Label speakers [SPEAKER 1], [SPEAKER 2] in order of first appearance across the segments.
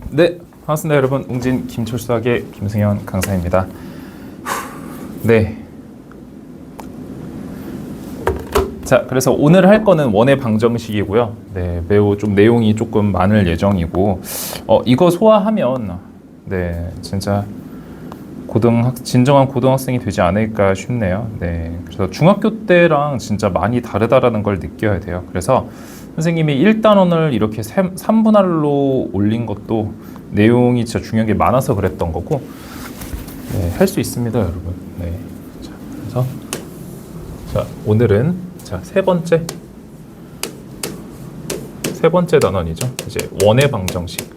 [SPEAKER 1] 네, 반갑습니다 여러분. 웅진 김철수학의 김승현 강사입니다. 네. 자, 그래서 오늘 할 거는 원의 방정식이고요. 네, 매우 좀 내용이 조금 많을 예정이고, 이거 소화하면, 네, 진짜 진정한 고등학생이 되지 않을까 싶네요. 네, 그래서 중학교 때랑 진짜 많이 다르다라는 걸 느껴야 돼요. 그래서 선생님이 1단원을 이렇게 3분할로 올린 것도 내용이 진짜 중요한 게 많아서 그랬던 거고, 네, 할 수 있습니다, 여러분. 네, 자, 그래서 자, 오늘은 세 번째 단원이죠. 이제 원의 방정식.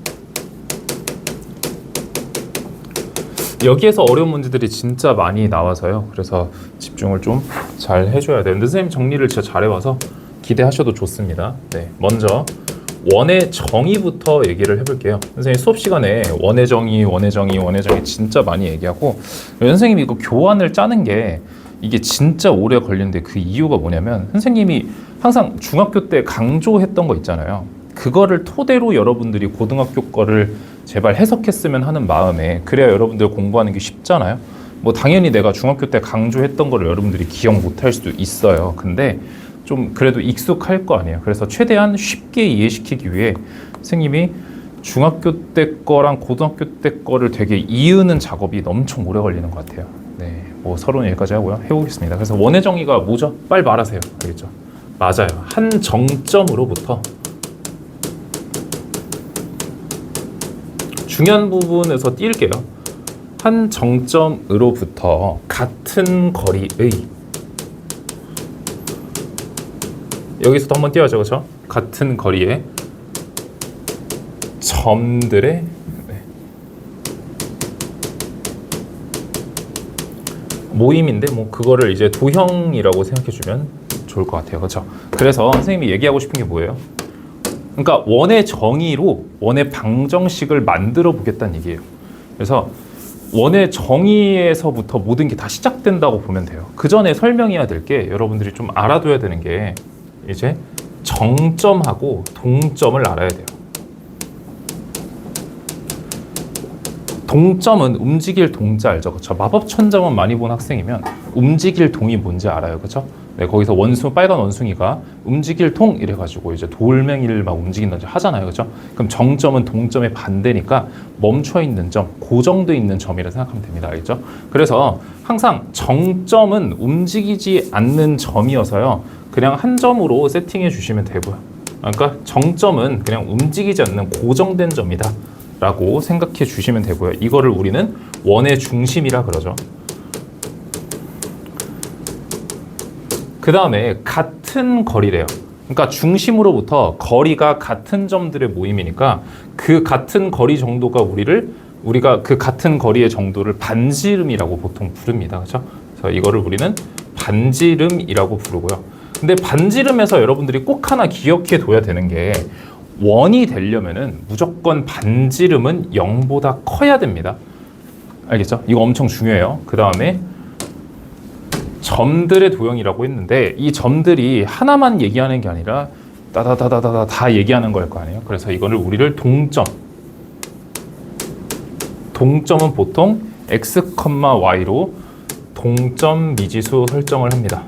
[SPEAKER 1] 여기에서 어려운 문제들이 진짜 많이 나와서요. 그래서 집중을 좀 잘 해줘야 돼요. 근데 선생님 정리를 진짜 잘해와서 기대하셔도 좋습니다. 네, 먼저 원의 정의부터 얘기를 해볼게요. 선생님 수업 시간에 원의 정의 진짜 많이 얘기하고, 선생님이 이거 교환을 짜는 게 이게 진짜 오래 걸리는데 그 이유가 뭐냐면, 선생님이 항상 중학교 때 강조했던 거 있잖아요. 그거를 토대로 여러분들이 고등학교 거를 제발 해석했으면 하는 마음에, 그래야 여러분들 공부하는 게 쉽잖아요. 뭐 당연히 내가 중학교 때 강조했던 거를 여러분들이 기억 못할 수도 있어요. 근데 좀 그래도 익숙할 거 아니에요. 그래서 최대한 쉽게 이해시키기 위해 선생님이 중학교 때 거랑 고등학교 때 거를 되게 이으는 작업이 엄청 오래 걸리는 것 같아요. 네, 뭐 서론은 여기까지 하고요. 해보겠습니다. 그래서 원의 정의가 뭐죠? 빨리 말하세요. 알겠죠? 맞아요. 한 정점으로부터, 중요한 부분에서 띄울게요. 한 정점으로부터 같은 거리의, 여기서도 한번 띄워야죠, 그렇죠? 같은 거리의 점들의 모임인데, 뭐 그거를 이제 도형이라고 생각해주면 좋을 것 같아요, 그렇죠? 그래서 선생님이 얘기하고 싶은 게 뭐예요? 그러니까 원의 정의로 원의 방정식을 만들어 보겠다는 얘기예요. 그래서 원의 정의에서부터 모든 게 다 시작된다고 보면 돼요. 그 전에 설명해야 될 게, 여러분들이 좀 알아둬야 되는 게, 이제 정점하고 동점을 알아야 돼요. 동점은 움직일 동자 알죠? 그렇죠? 마법천자만 많이 본 학생이면 움직일 동이 뭔지 알아요. 그렇죠? 네, 거기서 빨간 원숭이가 움직일 동 이래가지고 이제 돌멩이를 막 움직인다든지 하잖아요. 그렇죠? 그럼 정점은 동점의 반대니까 멈춰 있는 점, 고정돼 있는 점이라 생각하면 됩니다. 알겠죠? 그래서 항상 정점은 움직이지 않는 점이어서요, 그냥 한 점으로 세팅해 주시면 되고요. 그러니까 정점은 그냥 움직이지 않는 고정된 점이다 라고 생각해 주시면 되고요. 이거를 우리는 원의 중심이라 그러죠. 그 다음에 같은 거리래요. 그러니까 중심으로부터 거리가 같은 점들의 모임이니까 그 같은 거리 정도가 우리가 그 같은 거리의 정도를 반지름이라고 보통 부릅니다. 그렇죠? 그래서 이거를 우리는 반지름이라고 부르고요. 근데 반지름에서 여러분들이 꼭 하나 기억해 둬야 되는 게, 원이 되려면은 무조건 반지름은 0보다 커야 됩니다. 알겠죠? 이거 엄청 중요해요. 그 다음에 점들의 도형이라고 했는데, 이 점들이 하나만 얘기하는 게 아니라 따다다다다다 다 얘기하는 걸 거 아니에요. 그래서 이거를 우리를 동점은 보통 x, y로 동점 미지수 설정을 합니다.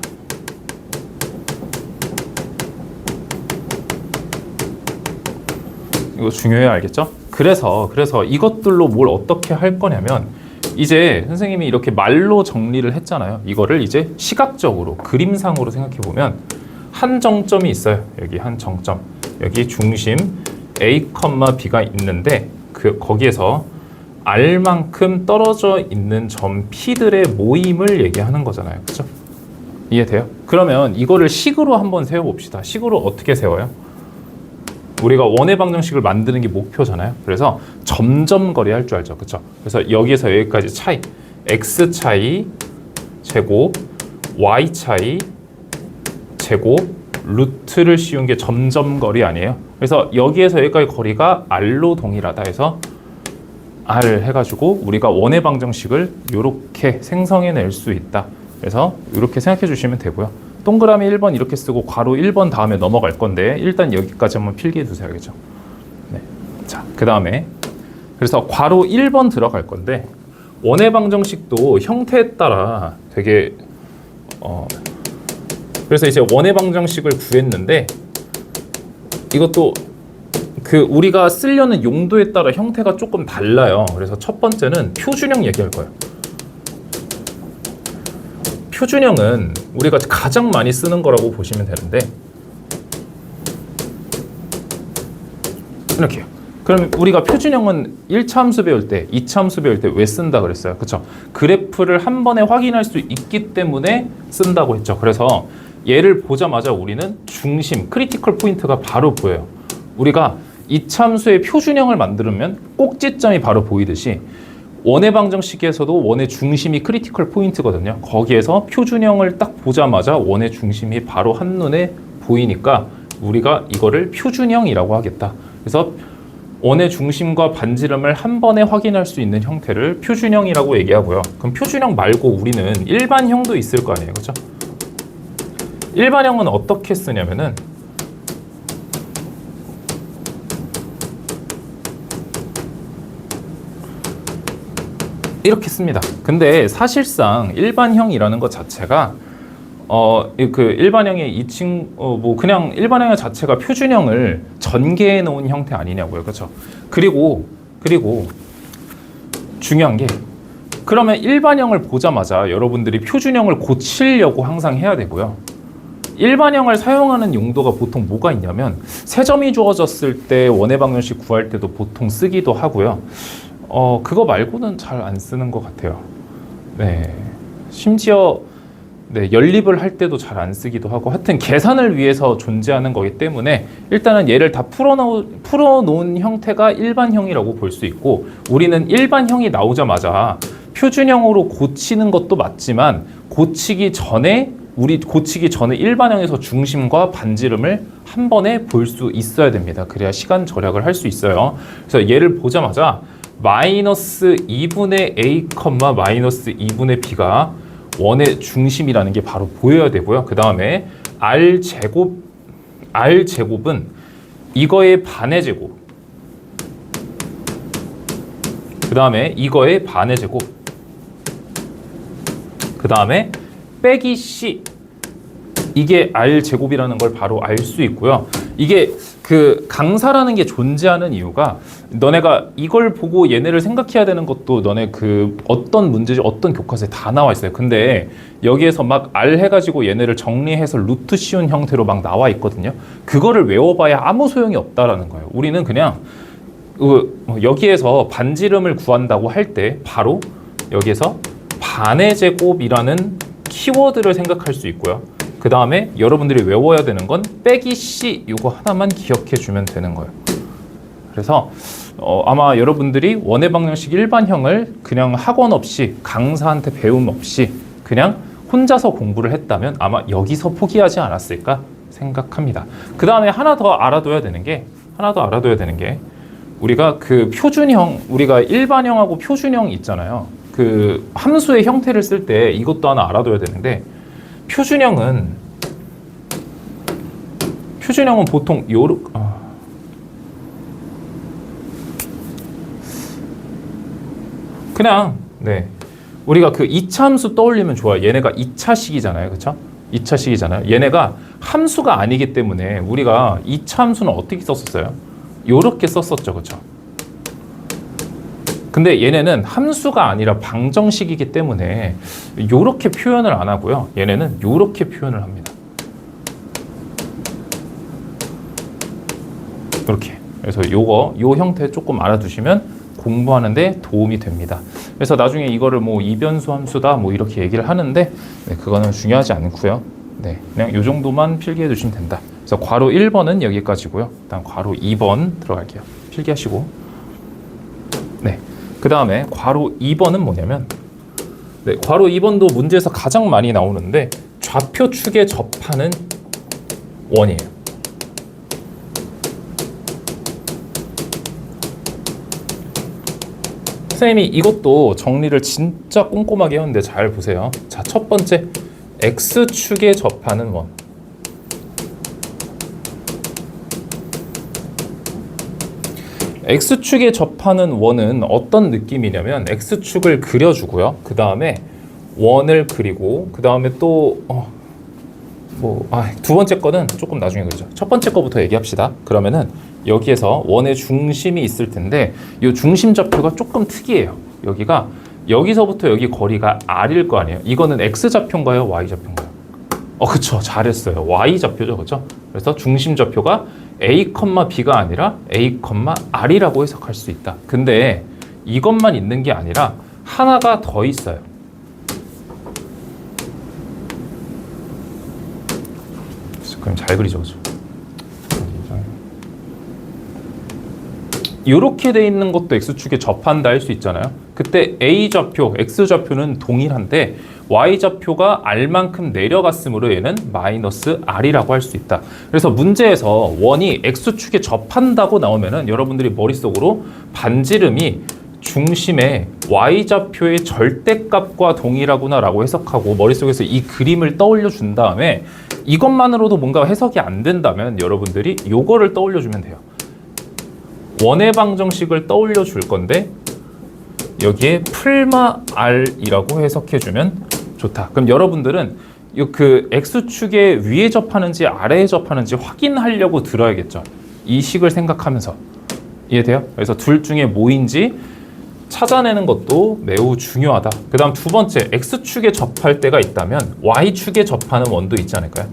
[SPEAKER 1] 이거 중요해요. 알겠죠? 그래서 이것들로 뭘 어떻게 할 거냐면, 이제 선생님이 이렇게 말로 정리를 했잖아요. 이거를 이제 시각적으로, 그림상으로 생각해 보면, 한 정점이 있어요. 여기 한 정점, 여기 중심 A, B가 있는데, 거기에서 R만큼 떨어져 있는 점 P들의 모임을 얘기하는 거잖아요. 그렇죠? 이해돼요? 그러면 이거를 식으로 한번 세워봅시다. 식으로 어떻게 세워요? 우리가 원의 방정식을 만드는 게 목표잖아요. 그래서 점점거리 할 줄 알죠. 그렇죠? 그래서 여기에서 여기까지 차이, x 차이 제곱, y 차이 제곱, 루트를 씌운 게 점점거리 아니에요? 그래서 여기에서 여기까지 거리가 r로 동일하다 해서 r 해가지고 우리가 원의 방정식을 이렇게 생성해낼 수 있다. 그래서 이렇게 생각해 주시면 되고요. 동그라미 1번 이렇게 쓰고 괄호 1번 다음에 넘어갈 건데, 일단 여기까지 한번 필기해 두세요. 알겠죠? 네. 자, 그 다음에 그래서 괄호 1번 들어갈 건데 원의 방정식도 형태에 따라 되게 그래서 이제 원의 방정식을 구했는데 이것도 그 우리가 쓰려는 용도에 따라 형태가 조금 달라요. 그래서 첫 번째는 표준형 얘기할 거예요. 표준형은 우리가 가장 많이 쓰는 거라고 보시면 되는데 이렇게요. 그럼 우리가 표준형은 1차 함수 배울 때, 2차 함수 배울 때 왜 쓴다 그랬어요? 그렇죠? 그래프를 한 번에 확인할 수 있기 때문에 쓴다고 했죠. 그래서 얘를 보자마자 우리는 중심, 크리티컬 포인트가 바로 보여요. 우리가 2차 함수의 표준형을 만들면 꼭지점이 바로 보이듯이 원의 방정식에서도 원의 중심이 크리티컬 포인트거든요. 거기에서 표준형을 딱 보자마자 원의 중심이 바로 한눈에 보이니까 우리가 이거를 표준형이라고 하겠다. 그래서 원의 중심과 반지름을 한 번에 확인할 수 있는 형태를 표준형이라고 얘기하고요. 그럼 표준형 말고 우리는 일반형도 있을 거 아니에요. 그렇죠? 일반형은 어떻게 쓰냐면은 이렇게 씁니다. 근데 사실상 일반형이라는 것 자체가 그 일반형의 뭐 그냥 일반형의 자체가 표준형을 전개해 놓은 형태 아니냐고요. 그렇죠? 그리고 중요한 게 그러면 일반형을 보자마자 여러분들이 표준형을 고치려고 항상 해야 되고요. 일반형을 사용하는 용도가 보통 뭐가 있냐면 세 점이 주어졌을 때 원의 방정식 구할 때도 보통 쓰기도 하고요. 그거 말고는 잘 안 쓰는 것 같아요. 네, 심지어 연립을 할 때도 잘 안 쓰기도 하고 하여튼 계산을 위해서 존재하는 거기 때문에 일단은 얘를 다 풀어놓은 형태가 일반형이라고 볼 수 있고 우리는 일반형이 나오자마자 표준형으로 고치는 것도 맞지만 고치기 전에 일반형에서 중심과 반지름을 한 번에 볼 수 있어야 됩니다. 그래야 시간 절약을 할 수 있어요. 그래서 얘를 보자마자 마이너스 2분의 a, 마이너스 2분의 b가 원의 중심이라는 게 바로 보여야 되고요. 그 다음에 r제곱은 이거의 반의 제곱, 그 다음에 이거의 반의 제곱, 그 다음에 빼기 c, 이게 r제곱이라는 걸 바로 알 수 있고요. 이게 그 강사라는 게 존재하는 이유가 너네가 이걸 보고 얘네를 생각해야 되는 것도 너네 그 어떤 문제지 어떤 교과서에 다 나와 있어요. 근데 여기에서 막 R 해가지고 얘네를 정리해서 루트 씌운 형태로 막 나와 있거든요. 그거를 외워봐야 아무 소용이 없다라는 거예요. 우리는 그냥 여기에서 반지름을 구한다고 할 때 바로 여기에서 반의 제곱이라는 키워드를 생각할 수 있고요. 그 다음에 여러분들이 외워야 되는 건 빼기 C 이거 하나만 기억해 주면 되는 거예요. 그래서 아마 여러분들이 원의 방정식 일반형을 그냥 학원 없이 강사한테 배움 없이 그냥 혼자서 공부를 했다면 아마 여기서 포기하지 않았을까 생각합니다. 그 다음에 하나 더 알아둬야 되는 게 우리가 그 표준형, 우리가 일반형하고 표준형 있잖아요. 그 함수의 형태를 쓸 때 이것도 하나 알아둬야 되는데 표준형은 보통 그냥 우리가 그 2차 함수 떠올리면 좋아요. 얘네가 2차식이잖아요. 그렇죠? 2차식이잖아요. 얘네가 함수가 아니기 때문에 우리가 2차 함수는 어떻게 썼었어요? 요렇게 썼었죠. 그렇죠? 근데 얘네는 함수가 아니라 방정식이기 때문에 요렇게 표현을 안 하고요. 얘네는 요렇게 표현을 합니다. 이렇게. 그래서 요 형태 조금 알아두시면 공부하는데 도움이 됩니다. 그래서 나중에 이거를 뭐 이변수 함수다 뭐 이렇게 얘기를 하는데 그거는 중요하지 않고요. 그냥 요 정도만 필기해 두시면 된다. 그래서 괄호 1번은 여기까지고요. 일단 괄호 2번 들어갈게요. 필기하시고. 그 다음에 괄호 2번은 뭐냐면 괄호 2번도 문제에서 가장 많이 나오는데 좌표축에 접하는 원이에요. 선생님이 이것도 정리를 진짜 꼼꼼하게 했는데 잘 보세요. 자, 첫 번째 X축에 접하는 원. X축에 접하는 원은 어떤 느낌이냐면 X축을 그려주고요. 그 다음에 원을 그리고 그 다음에 또 두 번째 거는 조금 나중에 그리죠. 첫 번째 거부터 얘기합시다. 그러면은 여기에서 원의 중심이 있을 텐데 이 중심 좌표가 조금 특이해요. 여기가 여기서부터 여기 거리가 R일 거 아니에요. 이거는 X 좌표인가요? Y 좌표인가요? 그쵸. 잘했어요. Y 좌표죠. 그쵸? 그래서 중심 좌표가 A, B가 아니라 A, R이라고 해석할 수 있다. 근데 이것만 있는 게 아니라 하나가 더 있어요. 그럼 잘 그리죠. 그죠? 이렇게 돼 있는 것도 X축에 접한다 할 수 있잖아요. 그때 A 좌표, X 좌표는 동일한데 Y 좌표가 R만큼 내려갔으므로 얘는 마이너스 R이라고 할 수 있다. 그래서 문제에서 원이 X축에 접한다고 나오면은 여러분들이 머릿속으로 반지름이 중심의 Y좌표의 절대값과 동일하구나 라고 해석하고 머릿속에서 이 그림을 떠올려 준 다음에 이것만으로도 뭔가 해석이 안 된다면 여러분들이 요거를 떠올려 주면 돼요. 원의 방정식을 떠올려 줄 건데 여기에 풀마 R이라고 해석해 주면 좋다. 그럼 여러분들은 그 X축에 위에 접하는지 아래에 접하는지 확인하려고 들어야겠죠. 이 식을 생각하면서. 이해돼요? 그래서 둘 중에 뭐인지 찾아내는 것도 매우 중요하다. 그 다음 두 번째, X축에 접할 때가 있다면 Y축에 접하는 원도 있지 않을까요?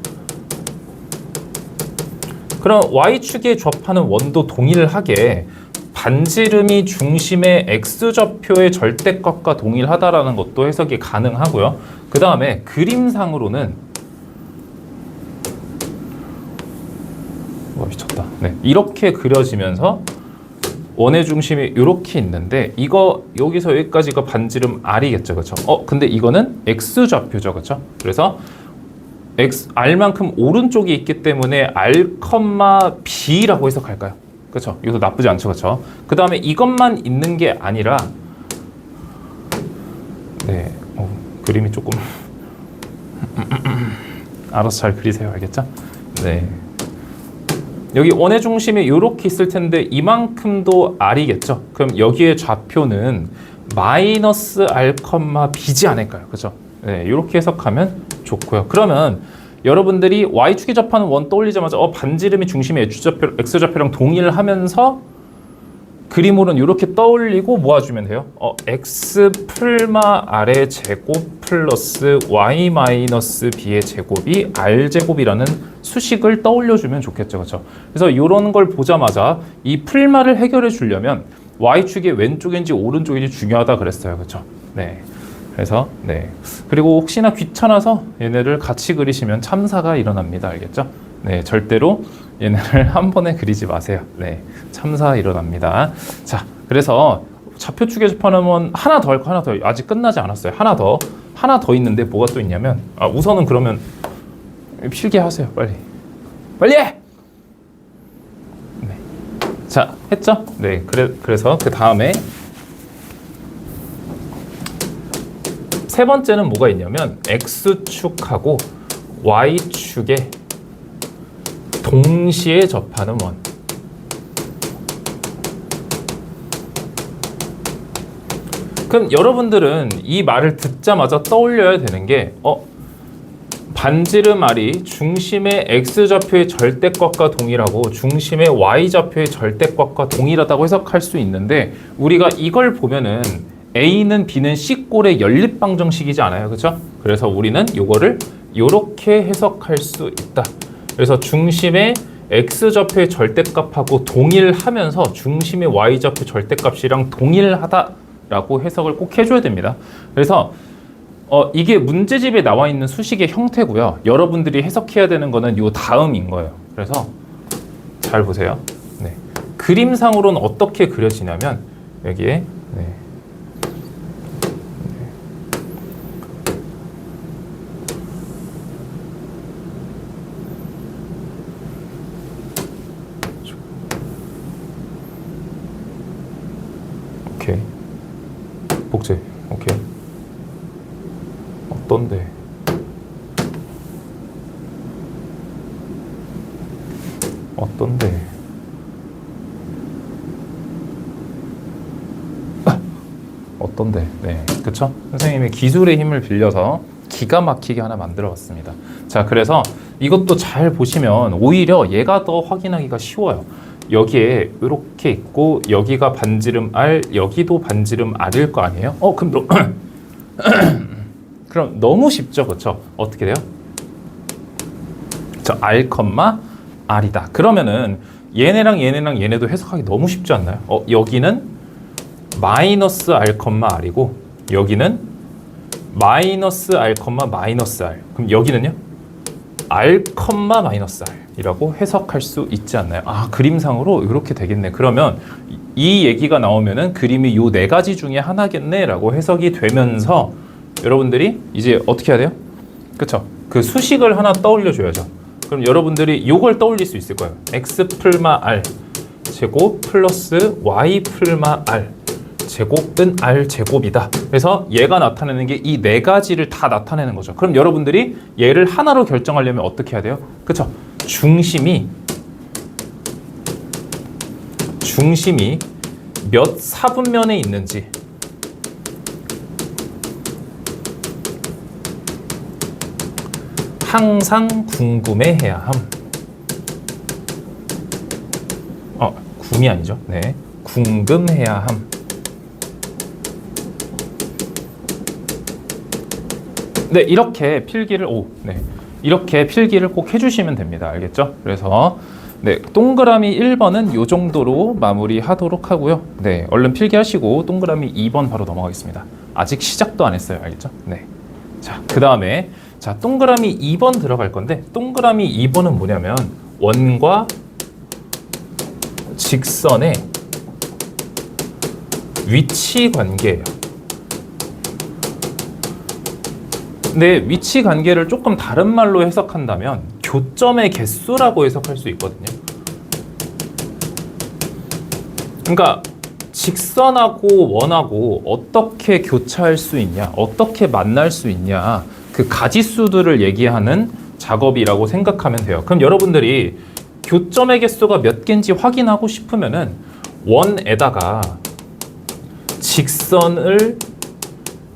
[SPEAKER 1] 그럼 Y축에 접하는 원도 동일하게 반지름이 중심의 X좌표의 절대값과 동일하다라는 것도 해석이 가능하고요. 그 다음에 그림상으로는 미쳤다. 네, 이렇게 그려지면서 원의 중심이 이렇게 있는데 이거 여기서 여기까지가 반지름 R이겠죠. 그렇죠? 근데 이거는 X좌표죠. 그렇죠? 그래서 R만큼 오른쪽이 있기 때문에 R, B라고 해석할까요? 그렇죠? 이것도 나쁘지 않죠. 그렇죠? 그 다음에 이것만 있는 게 아니라 네, 그림이 조금 알아서 잘 그리세요. 알겠죠? 네. 여기 원의 중심이 이렇게 있을 텐데 이만큼도 R이겠죠? 그럼 여기에 좌표는 마이너스 R, B지 않을까요? 그렇죠? 네, 이렇게 해석하면 좋고요. 그러면 여러분들이 Y축에 접하는 원 떠올리자마자 반지름이 중심의 X좌표랑 동일하면서 그림으로는 이렇게 떠올리고 모아주면 돼요. X 풀마 R의 제곱 플러스 Y 마이너스 B의 제곱이 R 제곱이라는 수식을 떠올려주면 좋겠죠. 그렇죠? 그래서 이런 걸 보자마자 이 풀마를 해결해 주려면 Y축이 왼쪽인지 오른쪽인지 중요하다 그랬어요. 그렇죠? 네. 그래서 네. 그리고 혹시나 귀찮아서 얘네를 같이 그리시면 참사가 일어납니다. 알겠죠? 네, 절대로 얘네를 한 번에 그리지 마세요. 네, 참사 일어납니다. 자, 그래서 좌표축에 접하는 원 하나 더 할 거 하나 더 아직 끝나지 않았어요. 하나 더 있는데 뭐가 또 있냐면 우선은 그러면 필기하세요. 빨리 해! 네. 자, 했죠? 네, 그래서 그 다음에 세 번째는 뭐가 있냐면 X축하고 Y축에 동시에 접하는 원. 그럼 여러분들은 이 말을 듣자마자 떠올려야 되는 게 반지름 R이 중심의 X좌표의 절대값과 동일하고 중심의 Y좌표의 절대값과 동일하다고 해석할 수 있는데 우리가 이걸 보면은 A는 B는 C꼴의 연립방정식이지 않아요. 그렇죠? 그래서 우리는 이거를 이렇게 해석할 수 있다. 그래서 중심의 X좌표의 절대값하고 동일하면서 중심의 Y좌표 절대값이랑 동일하다라고 해석을 꼭 해줘야 됩니다. 그래서 이게 문제집에 나와 있는 수식의 형태고요. 여러분들이 해석해야 되는 거는 이 다음인 거예요. 그래서 잘 보세요. 네. 그림상으로는 어떻게 그려지냐면 여기에 네. 오케이. 복제. 오케이. 어떤데? 어떤데? 네, 그쵸? 선생님이 기술의 힘을 빌려서 기가 막히게 하나 만들어 봤습니다. 자, 그래서 이것도 잘 보시면 오히려 얘가 더 확인하기가 쉬워요. 여기에 이렇게 있고 여기가 반지름 R, 여기도 반지름 R일 거 아니에요? 그럼 너무 쉽죠, 그렇죠? 어떻게 돼요? 저 R, R이다. 그러면은 얘네랑 얘네랑 얘네도 해석하기 너무 쉽지 않나요? 여기는 마이너스 R, R이고 여기는 마이너스 R, 마이너스 R. 그럼 여기는요? R, 마이너스 R 이라고 해석할 수 있지 않나요? 아, 그림상으로 이렇게 되겠네. 그러면 이 얘기가 나오면은 그림이 요 네 가지 중에 하나겠네 라고 해석이 되면서 여러분들이 이제 어떻게 해야 돼요? 그쵸? 그 수식을 하나 떠올려 줘야죠. 그럼 여러분들이 요걸 떠올릴 수 있을 거예요. x 풀마 r 제곱 플러스 y 풀마 r 제곱은 r 제곱이다. 그래서 얘가 나타내는 게 이 네 가지를 다 나타내는 거죠. 그럼 여러분들이 얘를 하나로 결정하려면 어떻게 해야 돼요? 그쵸? 중심이 몇 사분면에 있는지 항상 궁금해해야 함. 궁이 아니죠. 네, 궁금해야 함. 네, 이렇게 필기를 이렇게 필기를 꼭 해주시면 됩니다. 알겠죠? 그래서 네, 동그라미 1번은 요 정도로 마무리하도록 하고요. 네, 얼른 필기하시고 동그라미 2번 바로 넘어가겠습니다. 아직 시작도 안 했어요. 알겠죠? 네. 자, 그 다음에 동그라미 2번 들어갈 건데 동그라미 2번은 뭐냐면 원과 직선의 위치 관계예요. 근데 위치 관계를 조금 다른 말로 해석한다면 교점의 개수라고 해석할 수 있거든요. 그러니까 직선하고 원하고 어떻게 교차할 수 있냐, 어떻게 만날 수 있냐, 그 가지수들을 얘기하는 작업이라고 생각하면 돼요. 그럼 여러분들이 교점의 개수가 몇 개인지 확인하고 싶으면은 원에다가 직선을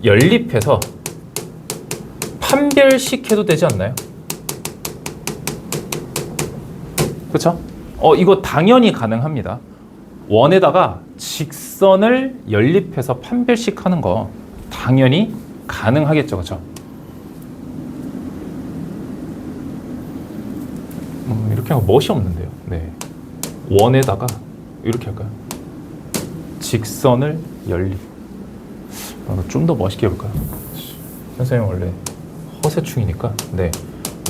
[SPEAKER 1] 연립해서 판별식 해도 되지 않나요? 그렇죠? 이거 당연히 가능합니다. 원에다가 직선을 연립해서 판별식 하는 거 당연히 가능하겠죠. 그렇죠? 이렇게 하면 멋이 없는데요. 네. 원에다가 이렇게 할까요? 직선을 연립. 좀 더 멋있게 해볼까요? 선생님 원래 허세충이니까. 네.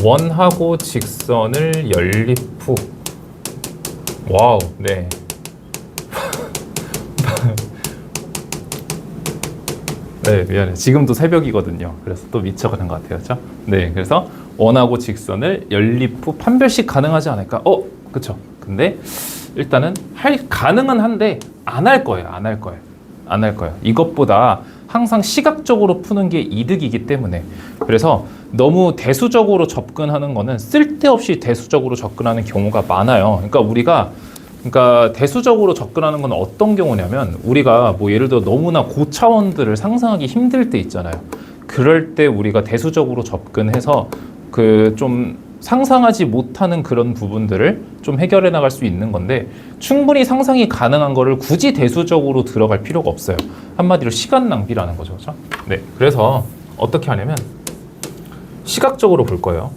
[SPEAKER 1] 원하고 직선을 연립 후. 와우. 네. 네, 미안해. 지금도 새벽이거든요. 그래서 또 미쳐가는 것 같아요. 그렇죠? 네, 그래서 원하고 직선을 연립 후 판별식 가능하지 않을까? 그쵸. 근데 일단은 가능은 한데 안 할 거예요. 안 할 거예요. 이것보다 항상 시각적으로 푸는 게 이득이기 때문에. 그래서 너무 대수적으로 접근하는 거는 쓸데없이 대수적으로 접근하는 경우가 많아요. 그러니까 대수적으로 접근하는 건 어떤 경우냐면 우리가 뭐 예를 들어 너무나 고차원들을 상상하기 힘들 때 있잖아요. 그럴 때 우리가 대수적으로 접근해서 그 좀 상상하지 못하는 그런 부분들을 좀 해결해 나갈 수 있는 건데 충분히 상상이 가능한 거를 굳이 대수적으로 들어갈 필요가 없어요. 한마디로 시간 낭비라는 거죠. 그렇죠? 네. 그래서 어떻게 하냐면 시각적으로 볼 거예요.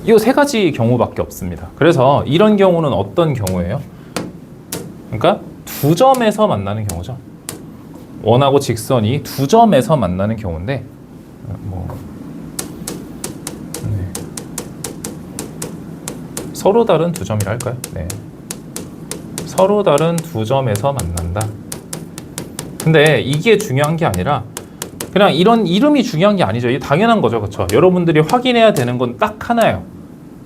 [SPEAKER 1] 이 세 가지 경우밖에 없습니다. 그래서 이런 경우는 어떤 경우예요? 그러니까 두 점에서 만나는 경우죠. 원하고 직선이 두 점에서 만나는 경우인데 서로 다른 두 점이라 할까요? 네. 서로 다른 두 점에서 만난다. 근데 이게 중요한 게 아니라 그냥 이런 이름이 중요한 게 아니죠. 이게 당연한 거죠. 그렇죠? 여러분들이 확인해야 되는 건 딱 하나예요.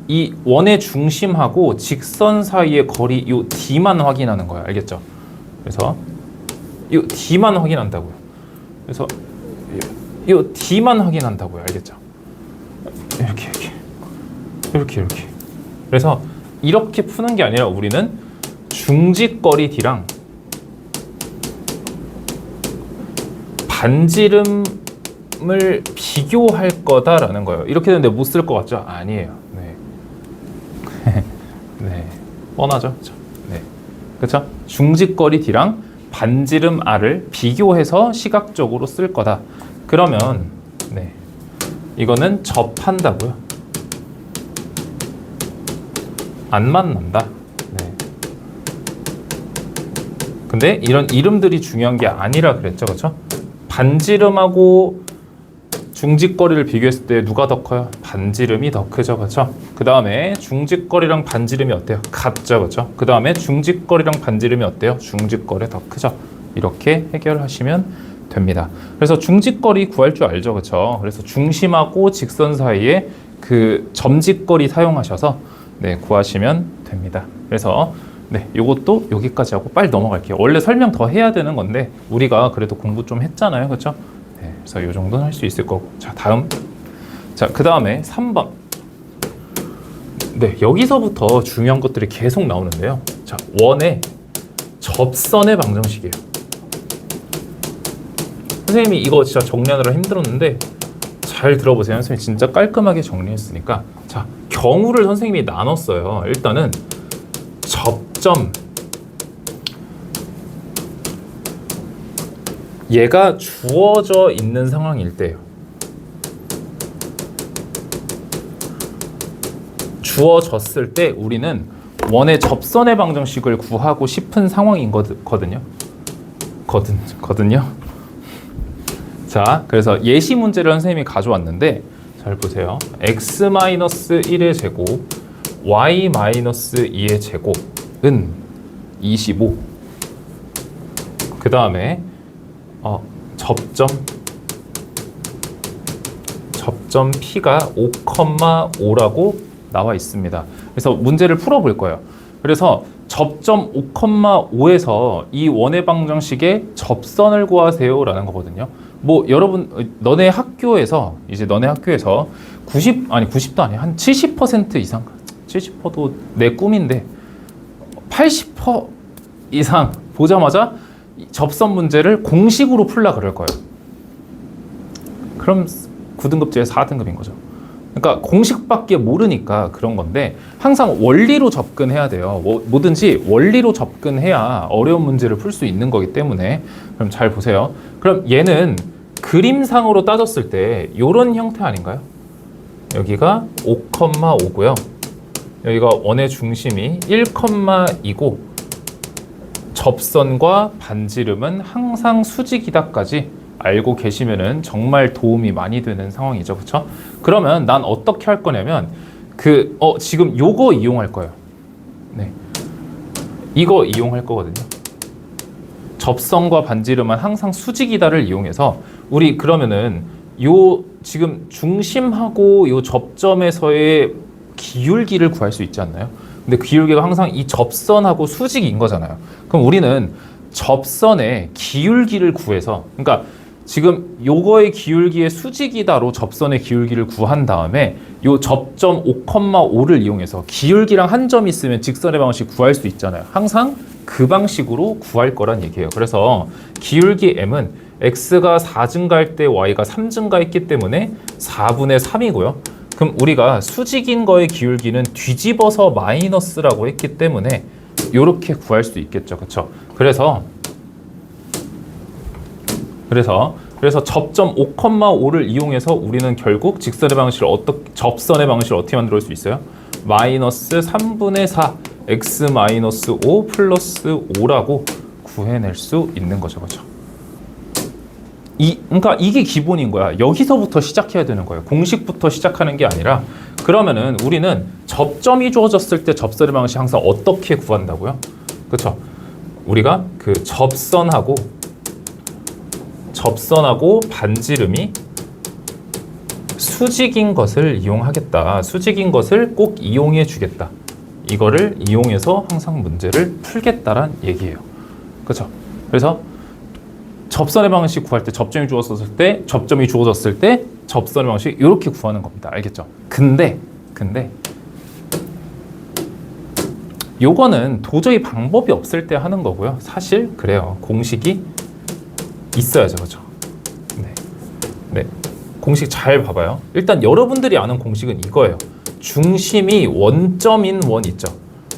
[SPEAKER 1] 이 원의 중심하고 직선 사이의 거리 요 D만 확인하는 거예요. 알겠죠? 그래서 이 D만 확인한다고요. 그래서 이 D만 확인한다고요. 알겠죠? 이렇게. 그래서 이렇게 푸는 게 아니라 우리는 중직거리 D랑 반지름을 비교할 거다라는 거예요. 이렇게 되는데 못 쓸 것 같죠? 아니에요. 네. 네. 뻔하죠? 네. 그렇죠? 중직거리 D랑 반지름 R을 비교해서 시각적으로 쓸 거다. 그러면 네. 이거는 접한다고요. 안 만난다. 네. 근데 이런 이름들이 중요한 게 아니라 그랬죠. 그렇죠? 반지름하고 중직거리를 비교했을 때 누가 더 커요? 반지름이 더 크죠. 그렇죠? 그 다음에 중직거리랑 반지름이 어때요? 같죠. 그렇죠? 그 다음에 중직거리랑 반지름이 어때요? 중직거리 더 크죠. 이렇게 해결하시면 됩니다. 그래서 중직거리 구할 줄 알죠. 그렇죠? 그래서 중심하고 직선 사이에 그 점직거리 사용하셔서 네, 구하시면 됩니다. 그래서 네, 요것도 여기까지 하고 빨리 넘어갈게요. 원래 설명 더 해야 되는 건데 우리가 그래도 공부 좀 했잖아요. 그렇죠? 네, 그래서 요 정도는 할 수 있을 거고. 자, 다음. 자, 그 다음에 3번. 네, 여기서부터 중요한 것들이 계속 나오는데요. 자, 원의 접선의 방정식이에요. 선생님이 이거 진짜 정리하느라 힘들었는데 잘 들어보세요. 선생님이 진짜 깔끔하게 정리했으니까. 자, 경우를 선생님이 나눴어요. 일단은 접점, 얘가 주어져 있는 상황일 때예요. 주어졌을 때 우리는 원의 접선의 방정식을 구하고 싶은 상황인 거든요. 자, 그래서 예시 문제를 선생님이 가져왔는데 잘 보세요. x-1의 제곱, y-2의 제곱은 25. 그 다음에 접점 P가 5,5라고 나와 있습니다. 그래서 문제를 풀어볼 거예요. 그래서 접점 5,5에서 이 원의 방정식의 접선을 구하세요라는 거거든요. 뭐 여러분 너네 학교에서 90도 아니야. 한 70% 이상, 70%도 내 꿈인데 80% 이상 보자마자 접선 문제를 공식으로 풀라 그럴 거예요. 그럼 9등급제에 4등급인 거죠. 그러니까 공식밖에 모르니까 그런 건데 항상 원리로 접근해야 돼요. 뭐든지 원리로 접근해야 어려운 문제를 풀 수 있는 거기 때문에. 그럼 잘 보세요. 그럼 얘는 그림상으로 따졌을 때 이런 형태 아닌가요? 여기가 5,5고요. 여기가 원의 중심이 1,2고 접선과 반지름은 항상 수직이다까지 알고 계시면은 정말 도움이 많이 되는 상황이죠. 그렇죠? 그러면 난 어떻게 할 거냐면 지금 요거 이용할 거예요. 네. 이거 이용할 거거든요. 접선과 반지름은 항상 수직이다를 이용해서 우리 그러면은 요 지금 중심하고 요 접점에서의 기울기를 구할 수 있지 않나요? 근데 기울기가 항상 이 접선하고 수직인 거잖아요. 그럼 우리는 접선의 기울기를 구해서, 그러니까 지금 요거의 기울기의 수직이다로 접선의 기울기를 구한 다음에 요 접점 5,5를 이용해서 기울기랑 한 점이 있으면 직선의 방식 구할 수 있잖아요. 항상 그 방식으로 구할 거란 얘기예요. 그래서 기울기 m은 x가 4 증가할 때 y가 3 증가했기 때문에 4분의 3이고요. 그럼 우리가 수직인 거의 기울기는 뒤집어서 마이너스라고 했기 때문에 이렇게 구할 수 있겠죠. 그렇죠? 그래서 접점 5,5를 이용해서 우리는 결국 직선의 방식을 접선의 방식을 어떻게 만들 수 있어요? 마이너스 3분의 4 x 마이너스 5 플러스 5라고 구해낼 수 있는 거죠. 그렇죠? 그러니까 이게 기본인 거야. 여기서부터 시작해야 되는 거예요. 공식부터 시작하는 게 아니라. 그러면은 우리는 접점이 주어졌을 때 접선의 방식 항상 어떻게 구한다고요? 그렇죠? 우리가 그 접선하고 반지름이 수직인 것을 이용하겠다. 수직인 것을 꼭 이용해 주겠다. 이거를 이용해서 항상 문제를 풀겠다란 얘기예요. 그렇죠? 그래서 접선의 방식 구할 때 접점이 주어졌을 때 접선의 방식 이렇게 구하는 겁니다. 알겠죠? 근데 요거는 도저히 방법이 없을 때 하는 거고요. 사실 그래요. 공식이 있어야죠. 그죠? 네. 네. 공식 잘 봐봐요. 일단 여러분들이 아는 공식은 이거예요. 중심이 원점인 원 있죠.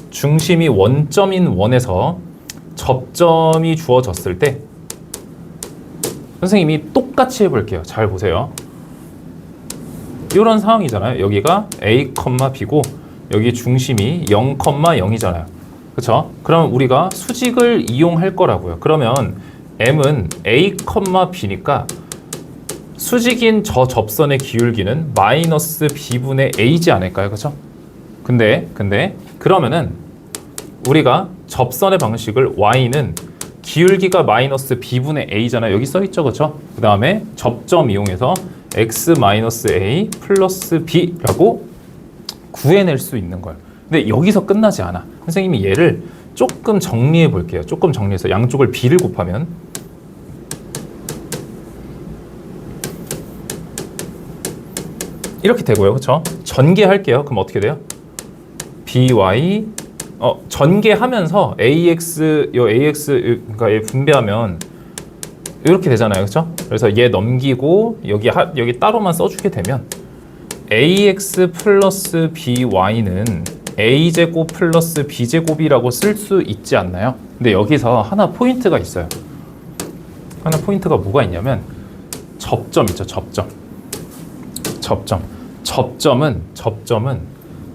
[SPEAKER 1] 중심이 원점인 원에서 접점이 주어졌을 때 선생님이 똑같이 해볼게요. 잘 보세요. 이런 상황이잖아요. 여기가 A, B고 여기 중심이 0, 0이잖아요. 그렇죠? 그럼 우리가 수직을 이용할 거라고요. 그러면 M은 A, B니까 수직인 저 접선의 기울기는 마이너스 B분의 A지 않을까요? 그렇죠? 근데 그러면은 우리가 접선의 방식을 Y는 기울기가 마이너스 B분의 A잖아요. 여기 써있죠. 그렇죠? 그 다음에 접점 이용해서 X 마이너스 A 플러스 B라고 구해낼 수 있는 거예요. 근데 여기서 끝나지 않아. 선생님이 얘를 조금 정리해 볼게요. 조금 정리해서 양쪽을 B를 곱하면 이렇게 되고요. 그렇죠? 전개할게요. 그럼 어떻게 돼요? BY 전개하면서 AX 그러니까 얘 분배하면 이렇게 되잖아요. 그렇죠? 그래서 얘 넘기고 여기 따로만 써주게 되면 AX 플러스 BY는 A제곱 플러스 B제곱이라고 쓸 수 있지 않나요? 근데 여기서 하나 포인트가 있어요. 하나 포인트가 뭐가 있냐면 접점 있죠.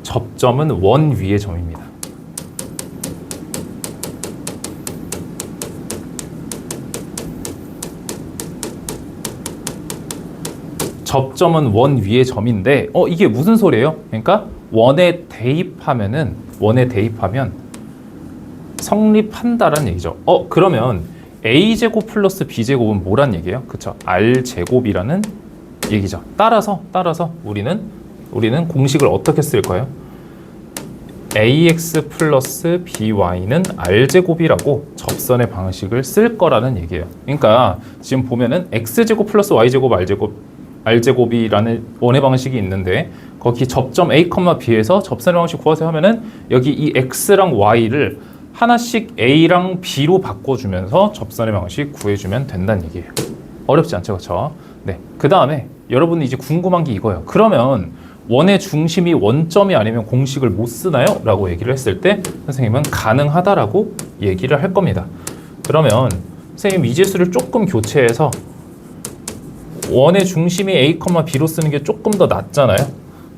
[SPEAKER 1] 접점은 원 위의 점입니다. 접점은 원 위의 점인데 이게 무슨 소리예요? 그러니까 원에 대입하면 성립한다라는 얘기죠. 그러면 A제곱 플러스 B제곱은 뭐란 얘기예요? 그쵸? R제곱이라는 얘기죠. 따라서 우리는 공식을 어떻게 쓸 거예요? AX 플러스 BY는 R제곱이라고 접선의 방식을 쓸 거라는 얘기예요. 그러니까 지금 보면은 X제곱 플러스 Y제곱 R제곱이라는 원의 방식이 있는데 거기 접점 A, B에서 접선의 방식 구하세요 하면은 여기 이 X랑 Y를 하나씩 A랑 B로 바꿔주면서 접선의 방식 구해주면 된다는 얘기예요. 어렵지 않죠, 그렇죠? 네. 그 다음에 여러분이 이제 궁금한 게 이거예요. 그러면 원의 중심이 원점이 아니면 공식을 못 쓰나요? 라고 얘기를 했을 때 선생님은 가능하다라고 얘기를 할 겁니다. 그러면 선생님 미지수를 조금 교체해서 원의 중심이 A, B로 쓰는 게 조금 더 낫잖아요.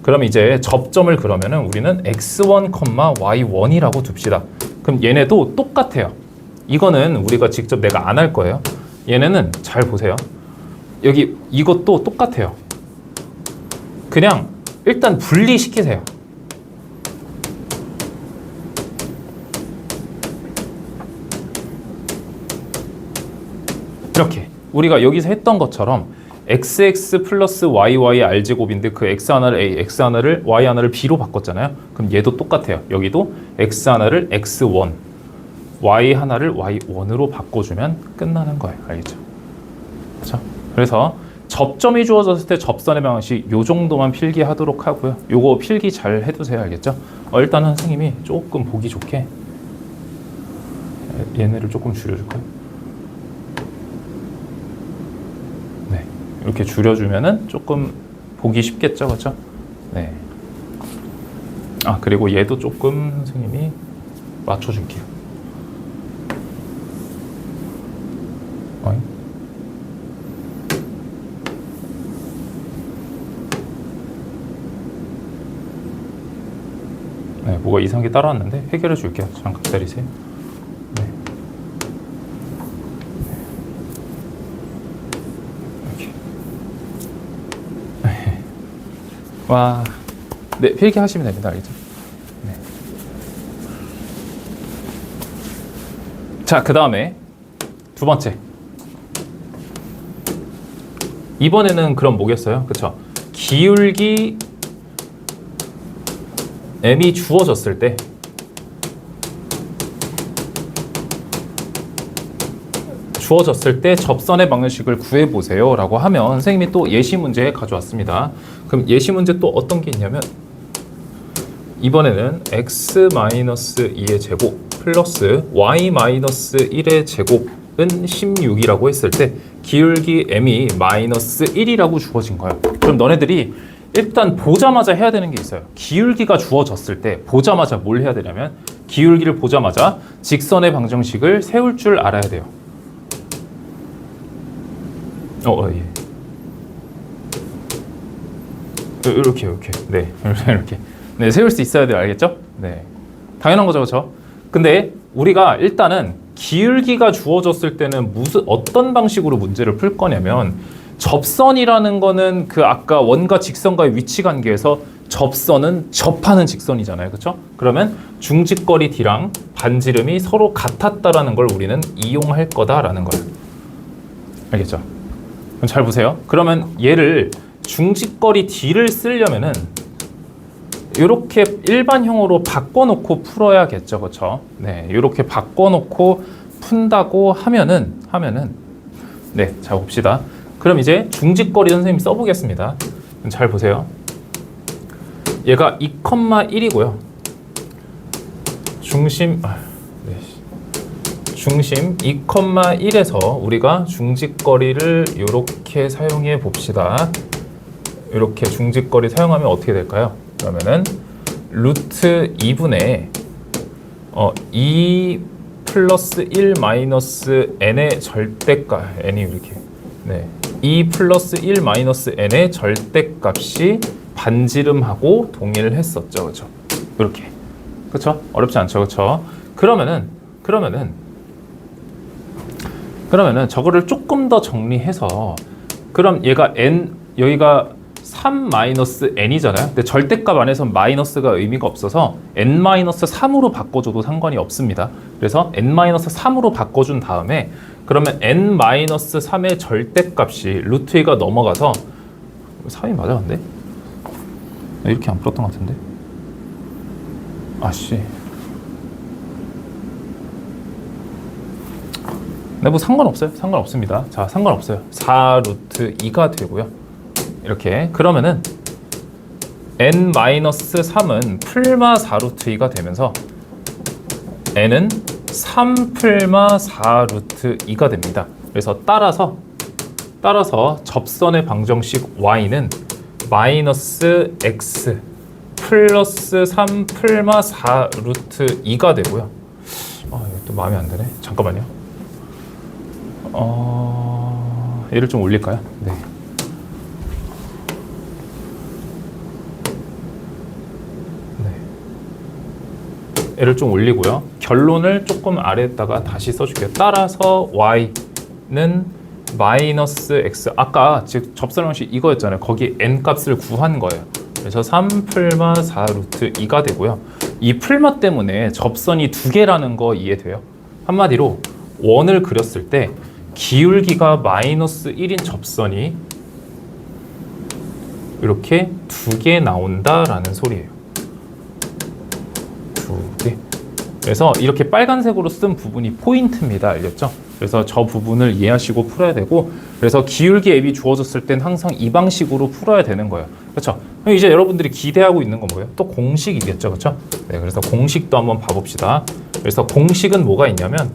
[SPEAKER 1] 그럼 이제 접점을 그러면은 우리는 X1, Y1이라고 둡시다. 그럼 얘네도 똑같아요. 이거는 우리가 직접 내가 안 할 거예요. 얘네는 잘 보세요. 여기 이것도 똑같아요. 그냥 일단 분리시키세요. 이렇게 우리가 여기서 했던 것처럼 XX 플러스 YY R제곱인데 그 X 하나를 A, X 하나를 Y 하나를 B로 바꿨잖아요. 그럼 얘도 똑같아요. 여기도 X 하나를 X1, Y 하나를 Y1으로 바꿔주면 끝나는 거예요. 알겠죠? 그렇죠? 그래서 접점이 주어졌을 때 접선의 방식 요 정도만 필기하도록 하고요. 요거 필기 잘 해두세요. 알겠죠? 일단은 선생님이 조금 보기 좋게 얘네를 조금 줄여줄까요? 네, 이렇게 줄여주면은 조금 보기 쉽겠죠, 그렇죠? 네. 그리고 얘도 조금 선생님이 맞춰줄게요. 네, 뭐가 이상하게 따라왔는데 해결해 줄게요. 잠깐 기다리세요. 네. 이렇게. 와, 네, 필기하시면 됩니다. 알겠죠? 네. 자, 그 다음에 두 번째. 이번에는 그럼 뭐겠어요? 그쵸? 기울기 M이 주어졌을 때 접선의 방정식을 구해보세요 라고 하면 선생님이 또 예시 문제 가져왔습니다. 그럼 예시 문제 또 어떤 게 있냐면 이번에는 x-2의 제곱 플러스 y-1의 제곱은 16이라고 했을 때 기울기 m이 마이너스 1이라고 주어진 거예요. 그럼 너네들이 일단 보자마자 해야 되는 게 있어요. 기울기가 주어졌을 때 보자마자 뭘 해야 되냐면 기울기를 보자마자 직선의 방정식을 세울 줄 알아야 돼요. 예. 이렇게. 네, 이렇게. 네, 세울 수 있어야 돼요. 알겠죠? 네. 당연한 거죠, 그렇죠? 근데 우리가 일단은 기울기가 주어졌을 때는 어떤 방식으로 문제를 풀 거냐면 접선이라는 거는 그 아까 원과 직선과의 위치 관계에서 접선은 접하는 직선이잖아요. 그렇죠? 그러면 중직거리 D랑 반지름이 서로 같았다라는 걸 우리는 이용할 거다라는 거예요. 알겠죠? 그럼 잘 보세요. 그러면 얘를 중직거리 D를 쓰려면은 이렇게 일반형으로 바꿔놓고 풀어야겠죠, 그렇죠? 네, 이렇게 바꿔놓고 푼다고 하면은 네, 자 봅시다. 그럼 이제 중직거리 선생님이 써보겠습니다. 잘 보세요. 얘가 2,1이고요. 중심 2,1에서 우리가 중직거리를 이렇게 사용해 봅시다. 이렇게 중직거리 사용하면 어떻게 될까요? 그러면은 루트 2분의 2 플러스 1 마이너스 n의 절대값 n이 이렇게 2 플러스 1 마이너스 n의 절대값이 반지름하고 동일했었죠, 그렇죠? 이렇게, 그렇죠? 어렵지 않죠, 그렇죠? 그러면은 저거를 조금 더 정리해서 그럼 얘가 여기가 3-n이잖아요. 근데 절대값 안에선 마이너스가 의미가 없어서 n-3으로 바꿔줘도 상관이 없습니다. 그래서 n-3으로 바꿔준 다음에 그러면 n-3의 절대값이 루트 2가 넘어가서 3이 맞아 근데? 이렇게 안 풀었던 것 같은데? 아씨. 네, 뭐 상관없어요. 상관없습니다. 자, 상관없어요. 4 루트 2가 되고요. 이렇게 그러면은 n-3은 풀마 4 루트 2가 되면서 n은 3 풀마 4 루트 2가 됩니다. 그래서 따라서 접선의 방정식 y는 마이너스 x 플러스 3 풀마 4 루트 2가 되고요. 이거 또 마음에 안 드네. 잠깐만요. 얘를 좀 올릴까요? 네. 얘를 좀 올리고요. 결론을 조금 아래에다가 다시 써줄게요. 따라서 y는 마이너스 x. 아까 즉 접선 방식 이거였잖아요. 거기 n 값을 구한 거예요. 그래서 3 풀마 4 루트 2가 되고요. 이 풀마 때문에 접선이 두 개라는 거 이해돼요? 한마디로 원을 그렸을 때 기울기가 마이너스 1인 접선이 이렇게 두 개 나온다라는 소리예요. 그래서 이렇게 빨간색으로 쓴 부분이 포인트입니다. 알겠죠? 그래서 저 부분을 이해하시고 풀어야 되고, 그래서 기울기 앱이 주어졌을 땐 항상 이 방식으로 풀어야 되는 거예요. 그렇죠? 그럼 이제 여러분들이 기대하고 있는 건 뭐예요? 또 공식이겠죠. 그렇죠? 네, 그래서 공식도 한번 봐봅시다. 그래서 공식은 뭐가 있냐면,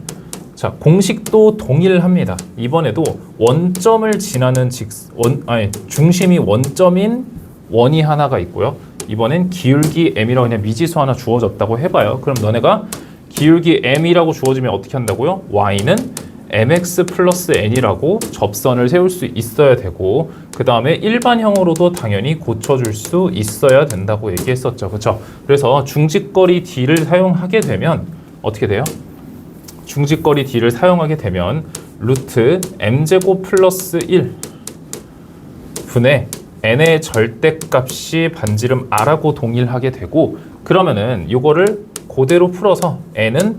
[SPEAKER 1] 자, 공식도 동일합니다. 이번에도 원점을 지나는 중심이 원점인 원이 하나가 있고요. 이번엔 기울기 m이라고 그냥 미지수 하나 주어졌다고 해봐요. 그럼 너네가 기울기 m이라고 주어지면 어떻게 한다고요? y는 mx 플러스 n이라고 접선을 세울 수 있어야 되고, 그 다음에 일반형으로도 당연히 고쳐줄 수 있어야 된다고 얘기했었죠. 그렇죠? 그래서 중직거리 d를 사용하게 되면 어떻게 돼요? 중직거리 d를 사용하게 되면 루트 m제곱 플러스 1 분의 n의 절대값이 반지름 r하고 동일하게 되고, 그러면은 이거를 그대로 풀어서 n은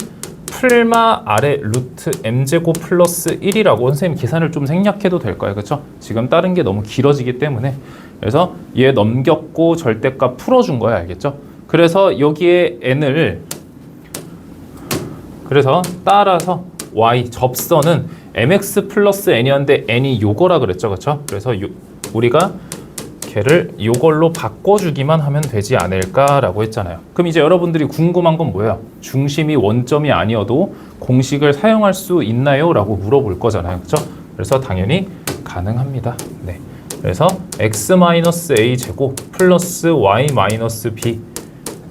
[SPEAKER 1] 풀마 r의 루트 m제곱 플러스 1이라고 선생님 계산을 좀 생략해도 될까요? 그렇죠? 지금 다른 게 너무 길어지기 때문에. 그래서 얘 넘겼고 절대값 풀어준 거야. 알겠죠? 그래서 여기에 n을, 그래서 따라서 y 접선은 mx 플러스 n이었는데 n이 요거라 그랬죠. 그렇죠? 그래서 우리가 걔를 이걸로 바꿔주기만 하면 되지 않을까라고 했잖아요. 그럼 이제 여러분들이 궁금한 건 뭐예요? 중심이 원점이 아니어도 공식을 사용할 수 있나요? 라고 물어볼 거잖아요. 그렇죠? 그래서 당연히 가능합니다. 네. 그래서 x-a 제곱 플러스 y-b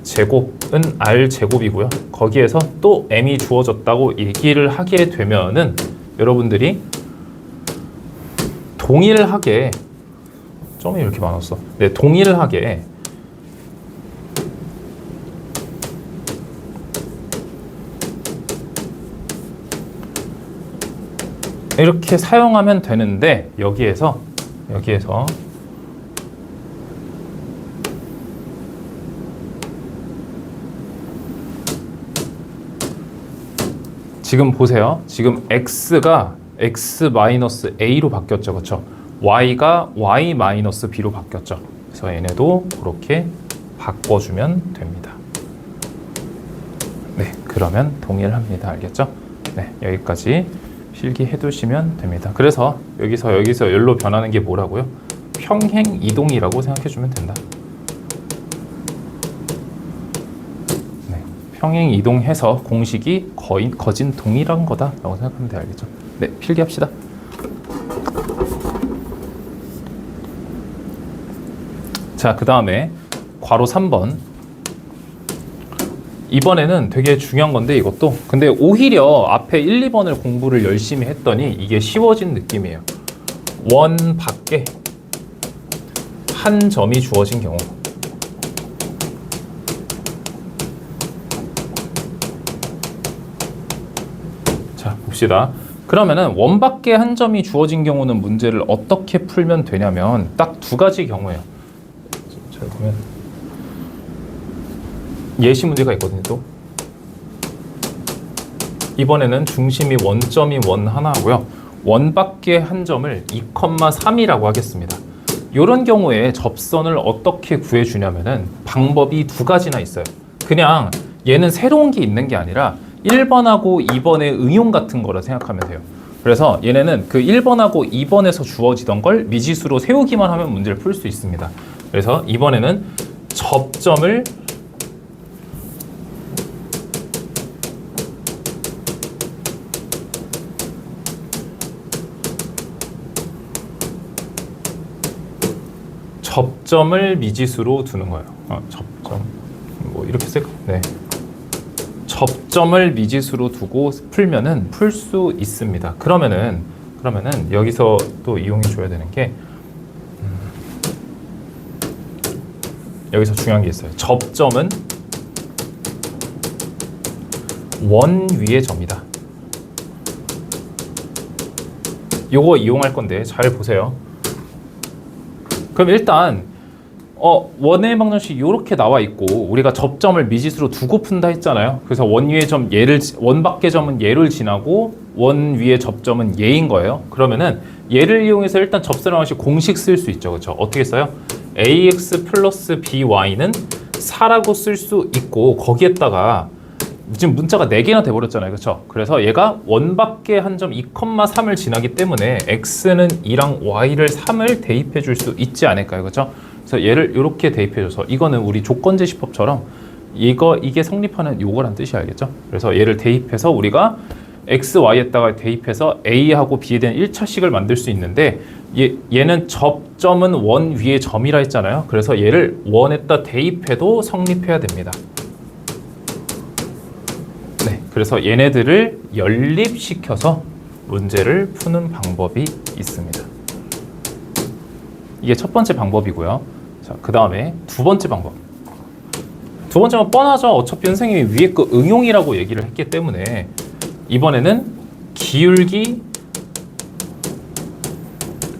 [SPEAKER 1] 제곱은 r 제곱이고요. 거기에서 또 m이 주어졌다고 얘기를 하게 되면은 여러분들이 동일하게 점이 이렇게 많았어. 네, 동일하게 이렇게 사용하면 되는데 여기에서 지금 보세요. 지금 x가 x-a로 바뀌었죠. 그렇죠? y가 y-b로 바뀌었죠. 그래서 얘네도 그렇게 바꿔주면 됩니다. 네, 그러면 동일합니다. 알겠죠? 네, 여기까지 필기해 두시면 됩니다. 그래서 여기서 여기로 변하는 게 뭐라고요? 평행 이동이라고 생각해 주면 된다. 네, 평행 이동해서 공식이 거진 동일한 거다라고 생각하면 돼. 알겠죠? 네, 필기합시다. 자, 그 다음에 괄호 3번. 이번에는 되게 중요한 건데 이것도 근데 오히려 앞에 1, 2번을 공부를 열심히 했더니 이게 쉬워진 느낌이에요. 원 밖에 한 점이 주어진 경우 자, 봅시다. 그러면은 원 밖에 한 점이 주어진 경우는 문제를 어떻게 풀면 되냐면 딱 두 가지 경우예요. 자, 보면 예시 문제가 있거든요. 또 이번에는 중심이 원점이 원 하나고요. 원 밖에 한 점을 2,3이라고 하겠습니다. 이런 경우에 접선을 어떻게 구해주냐면은 방법이 두 가지나 있어요. 그냥 얘는 새로운 게 있는 게 아니라 1번하고 2번의 응용 같은 거라 생각하면 돼요. 그래서 얘네는 그 1번하고 2번에서 주어지던 걸 미지수로 세우기만 하면 문제를 풀 수 있습니다. 그래서 이번에는 접점을 미지수로 두는 거예요. 접점 뭐 이렇게 쓸까? 네. 접점을 미지수로 두고 풀면은 풀 수 있습니다. 그러면은 여기서 또 이용해 줘야 되는 게 여기서 중요한 게 있어요. 접점은 원 위의 점이다. 요거 이용할 건데 잘 보세요. 그럼 일단 원의 방정식 이렇게 나와 있고 우리가 접점을 미지수로 두고 푼다 했잖아요. 그래서 원 위의 점 원 밖의 점은 얘를 지나고 원 위의 접점은 얘인 거예요. 그러면은 얘를 이용해서 일단 접선의 방식 공식 쓸 수 있죠. 그렇죠? 어떻게 써요? ax 플러스 by는 4라고 쓸 수 있고 거기에다가 지금 문자가 4개나 돼버렸잖아요. 그렇죠? 그래서 얘가 원 밖에 한 점 2,3을 지나기 때문에 x는 2랑 y를 3을 대입해 줄 수 있지 않을까요? 그렇죠? 그래서 얘를 이렇게 대입해줘서 이거는 우리 조건제시법처럼 이게 성립하는 요거란 뜻이 알겠죠? 그래서 얘를 대입해서 우리가 x, y에다가 대입해서 a하고 b에 대한 1차식을 만들 수 있는데 얘는 접점은 원 위의 점이라 했잖아요. 그래서 얘를 원에다 대입해도 성립해야 됩니다. 네, 그래서 얘네들을 연립시켜서 문제를 푸는 방법이 있습니다. 이게 첫 번째 방법이고요. 자, 그 다음에 두 번째 방법. 두 번째는 뻔하죠. 어차피 선생님이 위에 거 응용이라고 얘기를 했기 때문에 이번에는 기울기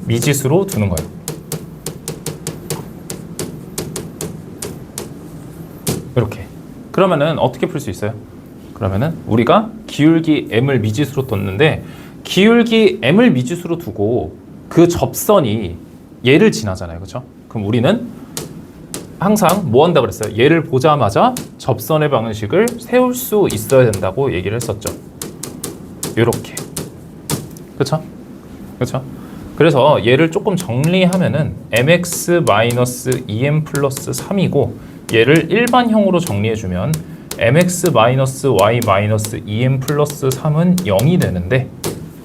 [SPEAKER 1] 미지수로 두는 거예요. 이렇게. 그러면은 어떻게 풀 수 있어요? 그러면은 우리가 기울기 m을 미지수로 뒀는데 기울기 m을 미지수로 두고 그 접선이 얘를 지나잖아요. 그렇죠? 그럼 우리는 항상 뭐 한다 그랬어요? 얘를 보자마자 접선의 방식을 세울 수 있어야 된다고 얘기를 했었죠. 요렇게. 그렇죠? 그렇죠? 그래서 얘를 조금 정리하면은 mx-2m 플러스 3이고 얘를 일반형으로 정리해주면 mx-y-2m 플러스 3은 0이 되는데,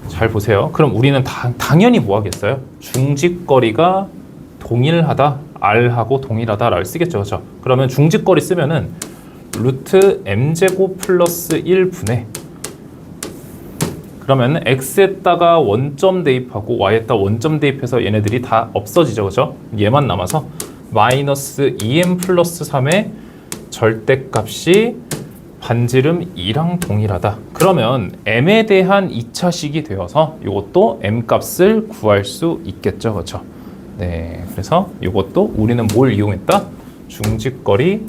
[SPEAKER 1] 잘 보세요. 그럼 우리는 당연히 뭐 하겠어요? 중직거리가 동일하다, r하고 동일하다를 쓰겠죠. 그렇죠? 그러면 중직거리 쓰면은 루트 m제곱 플러스 1분의, 그러면 x에다가 원점 대입하고 y에다가 원점 대입해서 얘네들이 다 없어지죠. 그죠? 얘만 남아서 마이너스 2m 플러스 3의 절대값이 반지름 2랑 동일하다. 그러면 m에 대한 2차식이 되어서 이것도 m 값을 구할 수 있겠죠. 그렇죠? 네, 그래서 이것도 우리는 뭘 이용했다? 중직거리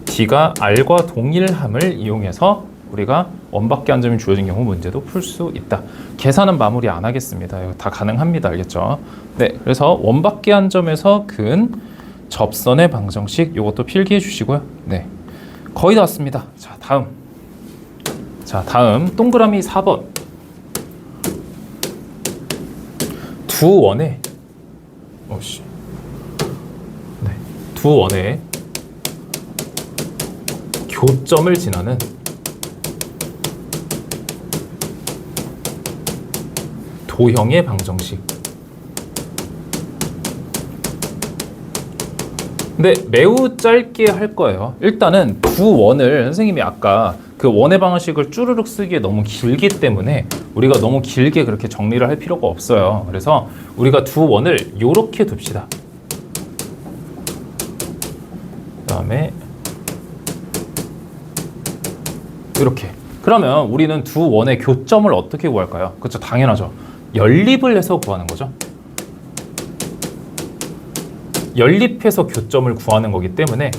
[SPEAKER 1] D가 R과 동일함을 이용해서 우리가 원밖에 한 점이 주어진 경우 문제도 풀 수 있다. 계산은 마무리 안 하겠습니다. 이거 다 가능합니다. 알겠죠? 네, 그래서 원밖에 한 점에서 근 접선의 방정식, 이것도 필기해 주시고요. 네, 거의 다 왔습니다. 자, 다음 동그라미 4번. 두 원의 두 원의 교점을 지나는 도형의 방정식. 근데 매우 짧게 할 거예요. 일단은 두 원을 선생님이 아까 그 원의 방정식을 쭈르륵 쓰기에 너무 길기 때문에 우리가 너무 길게 그렇게 정리를 할 필요가 없어요. 그래서 우리가 두 원을 이렇게 둡시다. 그다음에 이렇게. 그러면 우리는 두 원의 교점을 어떻게 구할까요? 그렇죠, 당연하죠. 연립을 해서 구하는 거죠. 연립해서 교점을 구하는 거기 때문에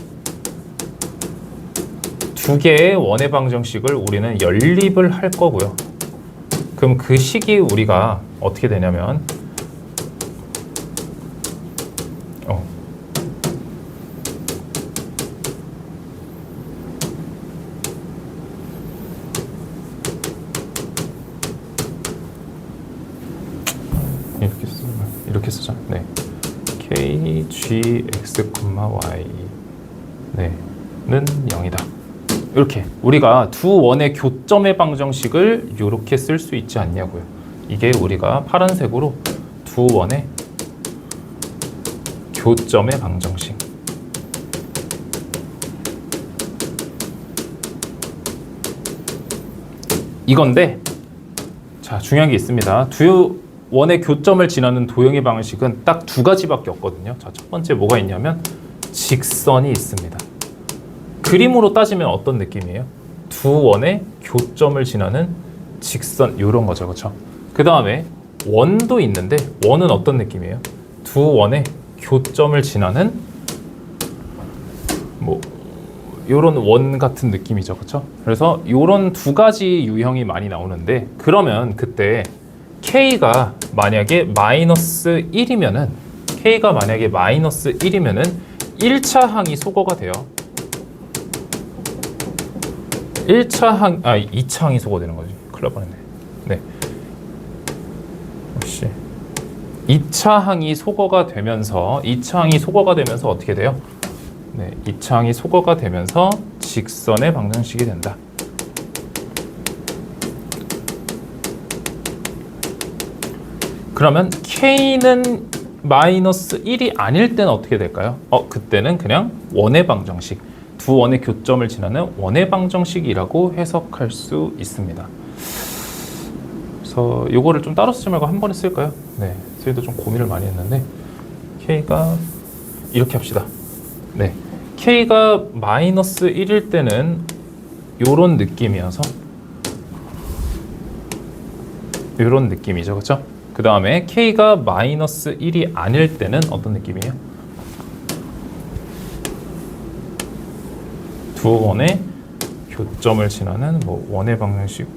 [SPEAKER 1] 두 개의 원의 방정식을 우리는 연립을 할 거고요. 그럼 그 식이 우리가 어떻게 되냐면 이렇게 쓰자. 네, k, g, x, y 는 0이다. 이렇게 우리가 두 원의 교점의 방정식을 이렇게 쓸 수 있지 않냐고요. 이게 우리가 파란색으로 두 원의 교점의 방정식. 이건데, 자, 중요한 게 있습니다. 두 원의 교점을 지나는 도형의 방식은 딱 두 가지밖에 없거든요. 자, 첫 번째 뭐가 있냐면 직선이 있습니다. 그림으로 따지면 어떤 느낌이에요? 두 원의 교점을 지나는 직선, 이런 거죠. 그렇죠? 그 다음에 원도 있는데 원은 어떤 느낌이에요? 두 원의 교점을 지나는 뭐 요런 원 같은 느낌이죠. 그렇죠? 그래서 요런 두 가지 유형이 많이 나오는데, 그러면 그때 K가 만약에 마이너스 1이면은 1차 항이 소거가 돼요. 2차 항이 소거되는 거지. 큰일 날 뻔했네. 네. 역시 2차 항이 소거가 되면서 어떻게 돼요? 네, 2차 항이 소거가 되면서 직선의 방정식이 된다. 그러면 K는 마이너스 1이 아닐 때는 어떻게 될까요? 그때는 그냥 원의 방정식, 두 원의 교점을 지나는 원의 방정식이라고 해석할 수 있습니다. 그래서 이거를 좀 따로 쓰지 말고 한 번에 쓸까요? 네, 저희도 좀 고민을 많이 했는데, K가 이렇게 합시다. 네, K가 마이너스 1일 때는 요런 느낌이어서 요런 느낌이죠. 그렇죠? 그 다음에 K가 마이너스 1이 아닐 때는 어떤 느낌이에요? 두 원의 교점을 지나는 뭐 원의 방정식.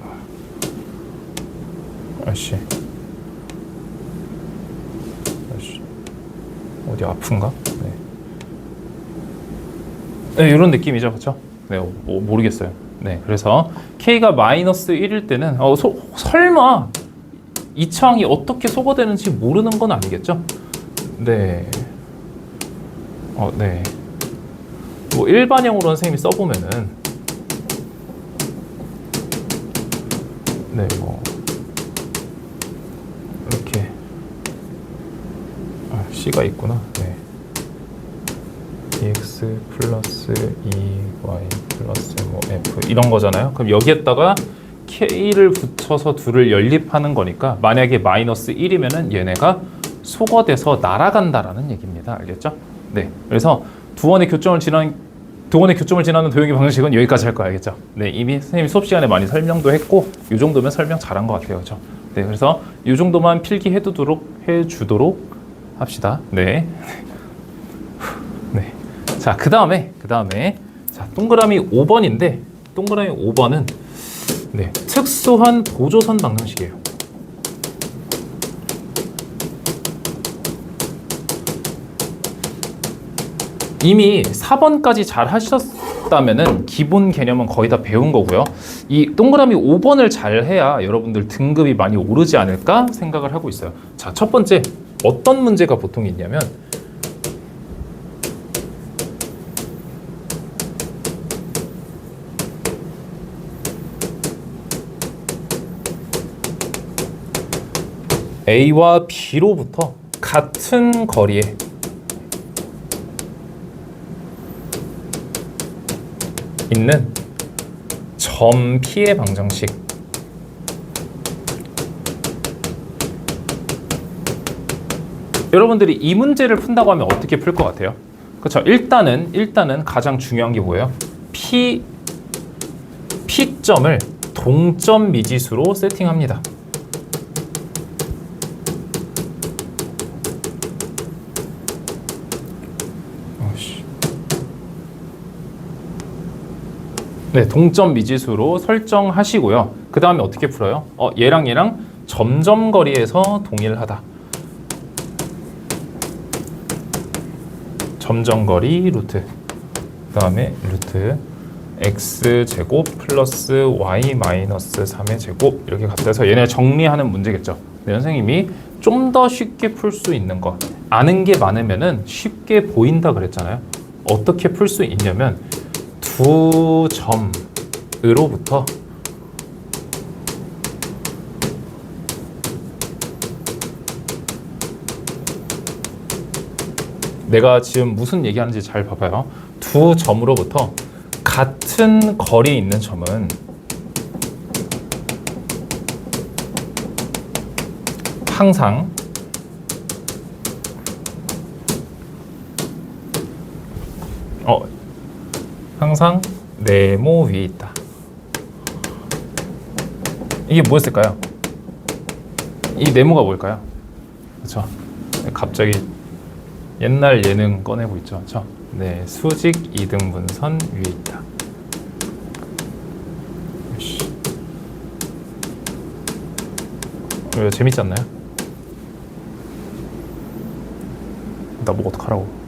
[SPEAKER 1] 어디 아픈가? 네, 이런 느낌이죠. 그렇죠? 네, 모르겠어요. 네, 그래서 k가 마이너스 1일 때는 설마 이 차항이 어떻게 소거되는지 모르는 건 아니겠죠? 네. 네. 뭐 일반형으로 선생님이 써보면은 네, 뭐 이렇게 C가 있구나. 네. dx 플러스 2y 플러스 뭐 f 이런 거잖아요. 그럼 여기에다가 k를 붙여서 둘을 연립하는 거니까 만약에 마이너스 1이면은 얘네가 소거돼서 날아간다라는 얘기입니다. 알겠죠? 네. 그래서 두 원의 교점을 지나는 도형의 방정식은 여기까지 할 거야. 알겠죠? 네. 이미 선생님이 수업 시간에 많이 설명도 했고 이 정도면 설명 잘한 것 같아요. 그렇죠? 네. 그래서 이 정도만 필기해 주도록 합시다. 네. 네. 자, 그다음에 자, 동그라미 5번인데 동그라미 5번은 네, 특수한 보조선 방정식이에요. 이미 4번까지 잘 하셨다면은 기본 개념은 거의 다 배운 거고요. 이 동그라미 5번을 잘 해야 여러분들 등급이 많이 오르지 않을까 생각을 하고 있어요. 자, 첫 번째 어떤 문제가 보통 있냐면 A와 B로부터 같은 거리에 있는 점 P의 방정식 여러분들이 이 문제를 푼다고 하면 어떻게 풀 것 같아요? 그렇죠. 일단은 가장 중요한 게 뭐예요? P점을 동점 미지수로 세팅합니다. 네, 동점 미지수로 설정하시고요. 그 다음에 어떻게 풀어요? 얘랑 점점 거리에서 동일하다. 점점 거리 루트. 그 다음에 루트 x제곱 플러스 y 마이너스 3의 제곱 이렇게 같아서 얘네 정리하는 문제겠죠. 네, 선생님이 좀 더 쉽게 풀 수 있는 거 아는 게 많으면은 쉽게 보인다 그랬잖아요. 어떻게 풀 수 있냐면 두 점으로부터 내가 지금 무슨 얘기하는지 잘 봐봐요. 두 점으로부터 같은 거리에 있는 점은 항상 항상 네모 위에 있다. 이게 뭐였을까요? 이 네모가 뭘까요? 그렇죠? 갑자기 옛날 예능 꺼내고 있죠. 그렇죠? 네, 수직 이등분선 위에 있다. 왜 재밌지 않나요? 나보고 어떡하라고.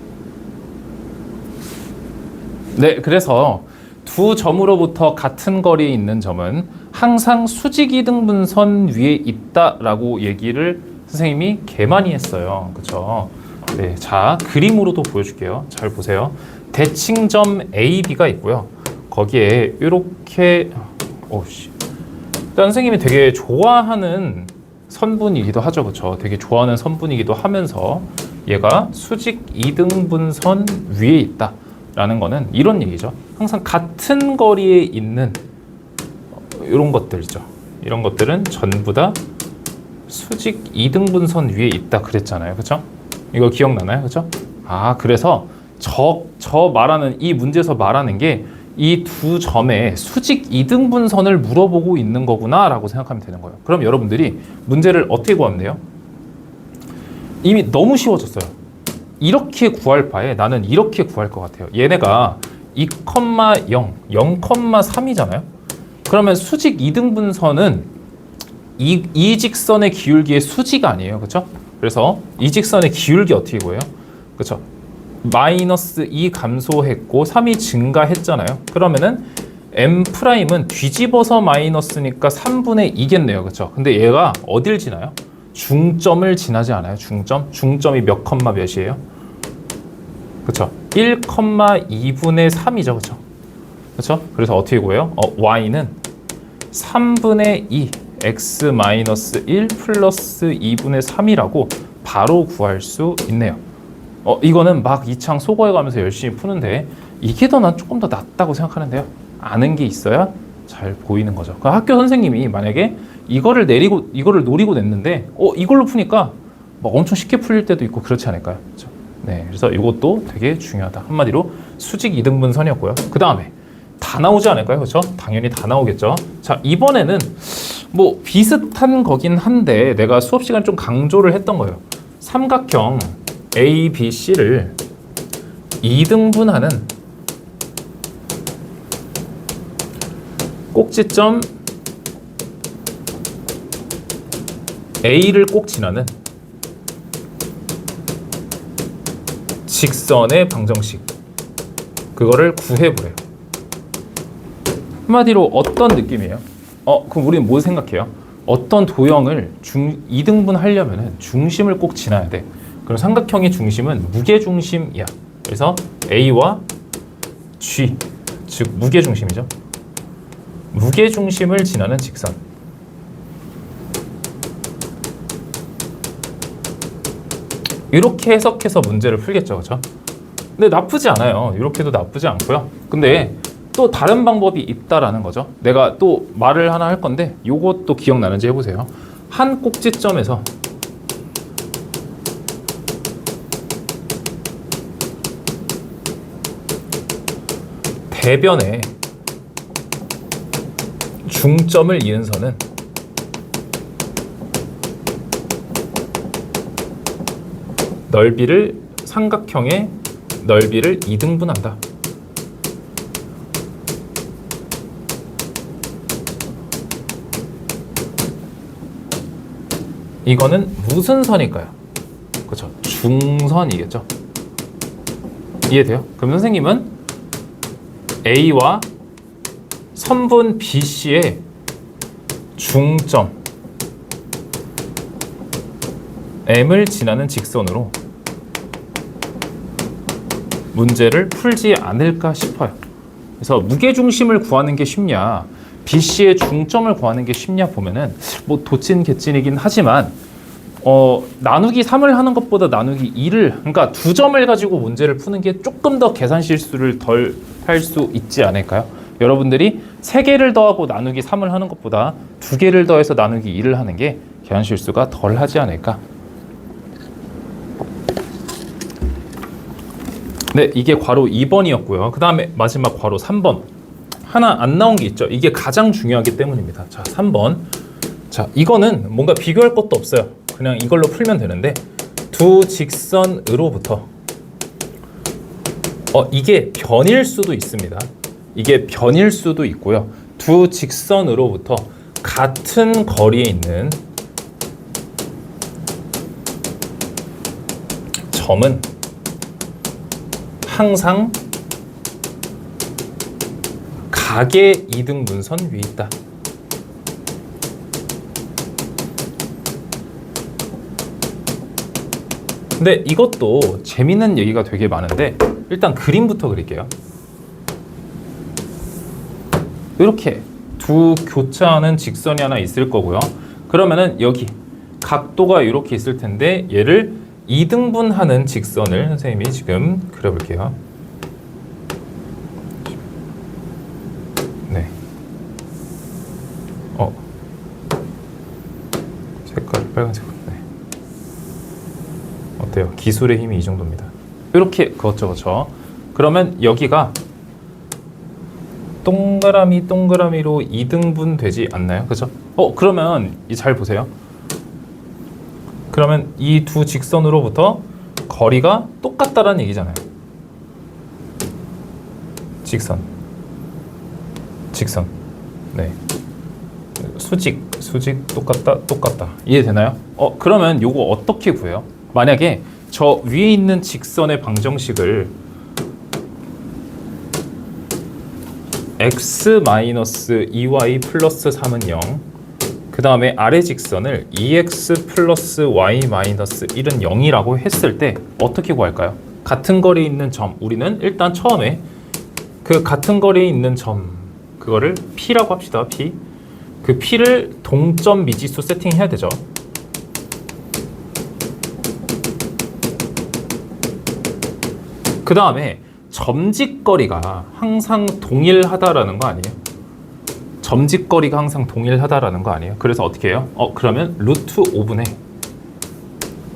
[SPEAKER 1] 네, 그래서 두 점으로부터 같은 거리에 있는 점은 항상 수직 이등분선 위에 있다라고 얘기를 선생님이 개 많이 했어요. 그렇죠? 네, 자, 그림으로도 보여줄게요. 잘 보세요. 대칭점 AB가 있고요. 거기에 이렇게 선생님이 되게 좋아하는 선분이기도 하죠. 그렇죠? 되게 좋아하는 선분이기도 하면서 얘가 수직 이등분선 위에 있다. 라는 거는 이런 얘기죠. 항상 같은 거리에 있는 이런 것들이죠. 이런 것들은 전부 다 수직 이등분선 위에 있다 그랬잖아요. 그렇죠? 이거 기억나나요? 그렇죠? 그래서 저 말하는 이 문제에서 말하는 게 이 두 점의 수직 이등분선을 물어보고 있는 거구나 라고 생각하면 되는 거예요. 그럼 여러분들이 문제를 어떻게 구하면 돼요? 이미 너무 쉬워졌어요. 이렇게 구할 바에 나는 이렇게 구할 것 같아요. 얘네가 2,0, 0,3이잖아요. 그러면 수직 이등분선은 이 직선의 기울기의 수지가 아니에요. 그렇죠? 그래서 이 직선의 기울기 어떻게 구해요? 그렇죠? 마이너스 2 감소했고 3이 증가했잖아요. 그러면은 m'은 뒤집어서 마이너스니까 3분의 2겠네요. 그쵸? 근데 얘가 어딜 지나요? 중점을 지나지 않아요. 중점이 몇 컴마 몇이에요? 그쵸? 1,2분의 3이죠. 그쵸? 그쵸? 그래서 어떻게 구해요? y는 3분의 2 x-1 플러스 2분의 3이라고 바로 구할 수 있네요. 이거는 막 이 창 소거해가면서 열심히 푸는데 이게 난 조금 더 낫다고 생각하는데요. 아는 게 있어야 잘 보이는 거죠. 그러니까 학교 선생님이 만약에 이거를 노리고 냈는데 이걸로 푸니까 막 엄청 쉽게 풀릴 때도 있고 그렇지 않을까요? 그렇죠? 네, 그래서 이것도 되게 중요하다. 한마디로 수직 이등분선이었고요. 그 다음에 다 나오지 않을까요? 그렇죠? 당연히 다 나오겠죠. 자, 이번에는 뭐 비슷한 거긴 한데 내가 수업 시간 좀 강조를 했던 거예요. 삼각형 ABC를 이등분하는 꼭지점 A를 꼭 지나는 직선의 방정식, 그거를 구해보래요. 한마디로 어떤 느낌이에요? 그럼 우리는 뭐 생각해요? 어떤 도형을 이등분 하려면 중심을 꼭 지나야 돼. 그럼 삼각형의 중심은 무게중심이야. 그래서 A와 G, 즉 무게중심이죠. 무게중심을 지나는 직선. 이렇게 해석해서 문제를 풀겠죠. 그렇죠? 근데 나쁘지 않아요. 이렇게도 나쁘지 않고요. 근데 또 다른 방법이 있다라는 거죠. 내가 또 말을 하나 할 건데 요것도 기억나는지 해보세요. 한 꼭지점에서 대변에 중점을 이은 선은 삼각형의 넓이를 이등분한다. 이거는 무슨 선일까요? 그렇죠. 중선이겠죠. 이해돼요? 그럼 선생님은 A와 선분 BC의 중점 M을 지나는 직선으로 문제를 풀지 않을까 싶어요. 그래서 무게중심을 구하는 게 쉽냐, BC의 중점을 구하는 게 쉽냐 보면은 뭐 도찐개찐이긴 하지만 나누기 3을 하는 것보다 나누기 2를, 그러니까 두 점을 가지고 문제를 푸는 게 조금 더 계산 실수를 덜 할 수 있지 않을까요? 여러분들이 3개를 더하고 나누기 3을 하는 것보다 2개를 더해서 나누기 2를 하는 게 계산 실수가 덜 하지 않을까. 네, 이게 괄호 2번이었고요. 그 다음에 마지막 괄호 3번. 하나 안 나온 게 있죠. 이게 가장 중요하기 때문입니다. 자, 3번. 자, 이거는 뭔가 비교할 것도 없어요. 그냥 이걸로 풀면 되는데 두 직선으로부터 이게 변일 수도 있습니다. 이게 변일 수도 있고요. 두 직선으로부터 같은 거리에 있는 점은 항상 각의 이등분선 위에 있다. 근데 이것도 재밌는 얘기가 되게 많은데 일단 그림부터 그릴게요. 이렇게 두 교차하는 직선이 하나 있을 거고요. 그러면은 여기 각도가 이렇게 있을 텐데 얘를 이등분하는 직선을 선생님이 지금 그려볼게요. 네. 색깔 빨간색. 네. 어때요? 기술의 힘이 이 정도입니다. 이렇게 그렇죠. 그러면 여기가 동그라미로 이등분 되지 않나요? 그렇죠? 그러면 잘 보세요. 그러면 이 두 직선으로부터 거리가 똑같다라는 얘기잖아요. 직선. 네. 수직 똑같다. 이해되나요? 그러면 요거 어떻게 구해요? 만약에 저 위에 있는 직선의 방정식을 x 마이너스 2y 플러스 3은 0. 그 다음에 아래 직선을 2x 플러스 y 마이너스 1은 0이라고 했을 때 어떻게 구할까요? 같은 거리에 있는 점, 우리는 일단 처음에 그 같은 거리에 있는 점, 그거를 P라고 합시다. P. 그 P를 동점 미지수 세팅해야 되죠. 그 다음에 점직거리가 항상 동일하다라는 거 아니에요? 점직거리가 항상 동일하다라는 거 아니에요? 그래서 어떻게 해요? 그러면 루트 5분의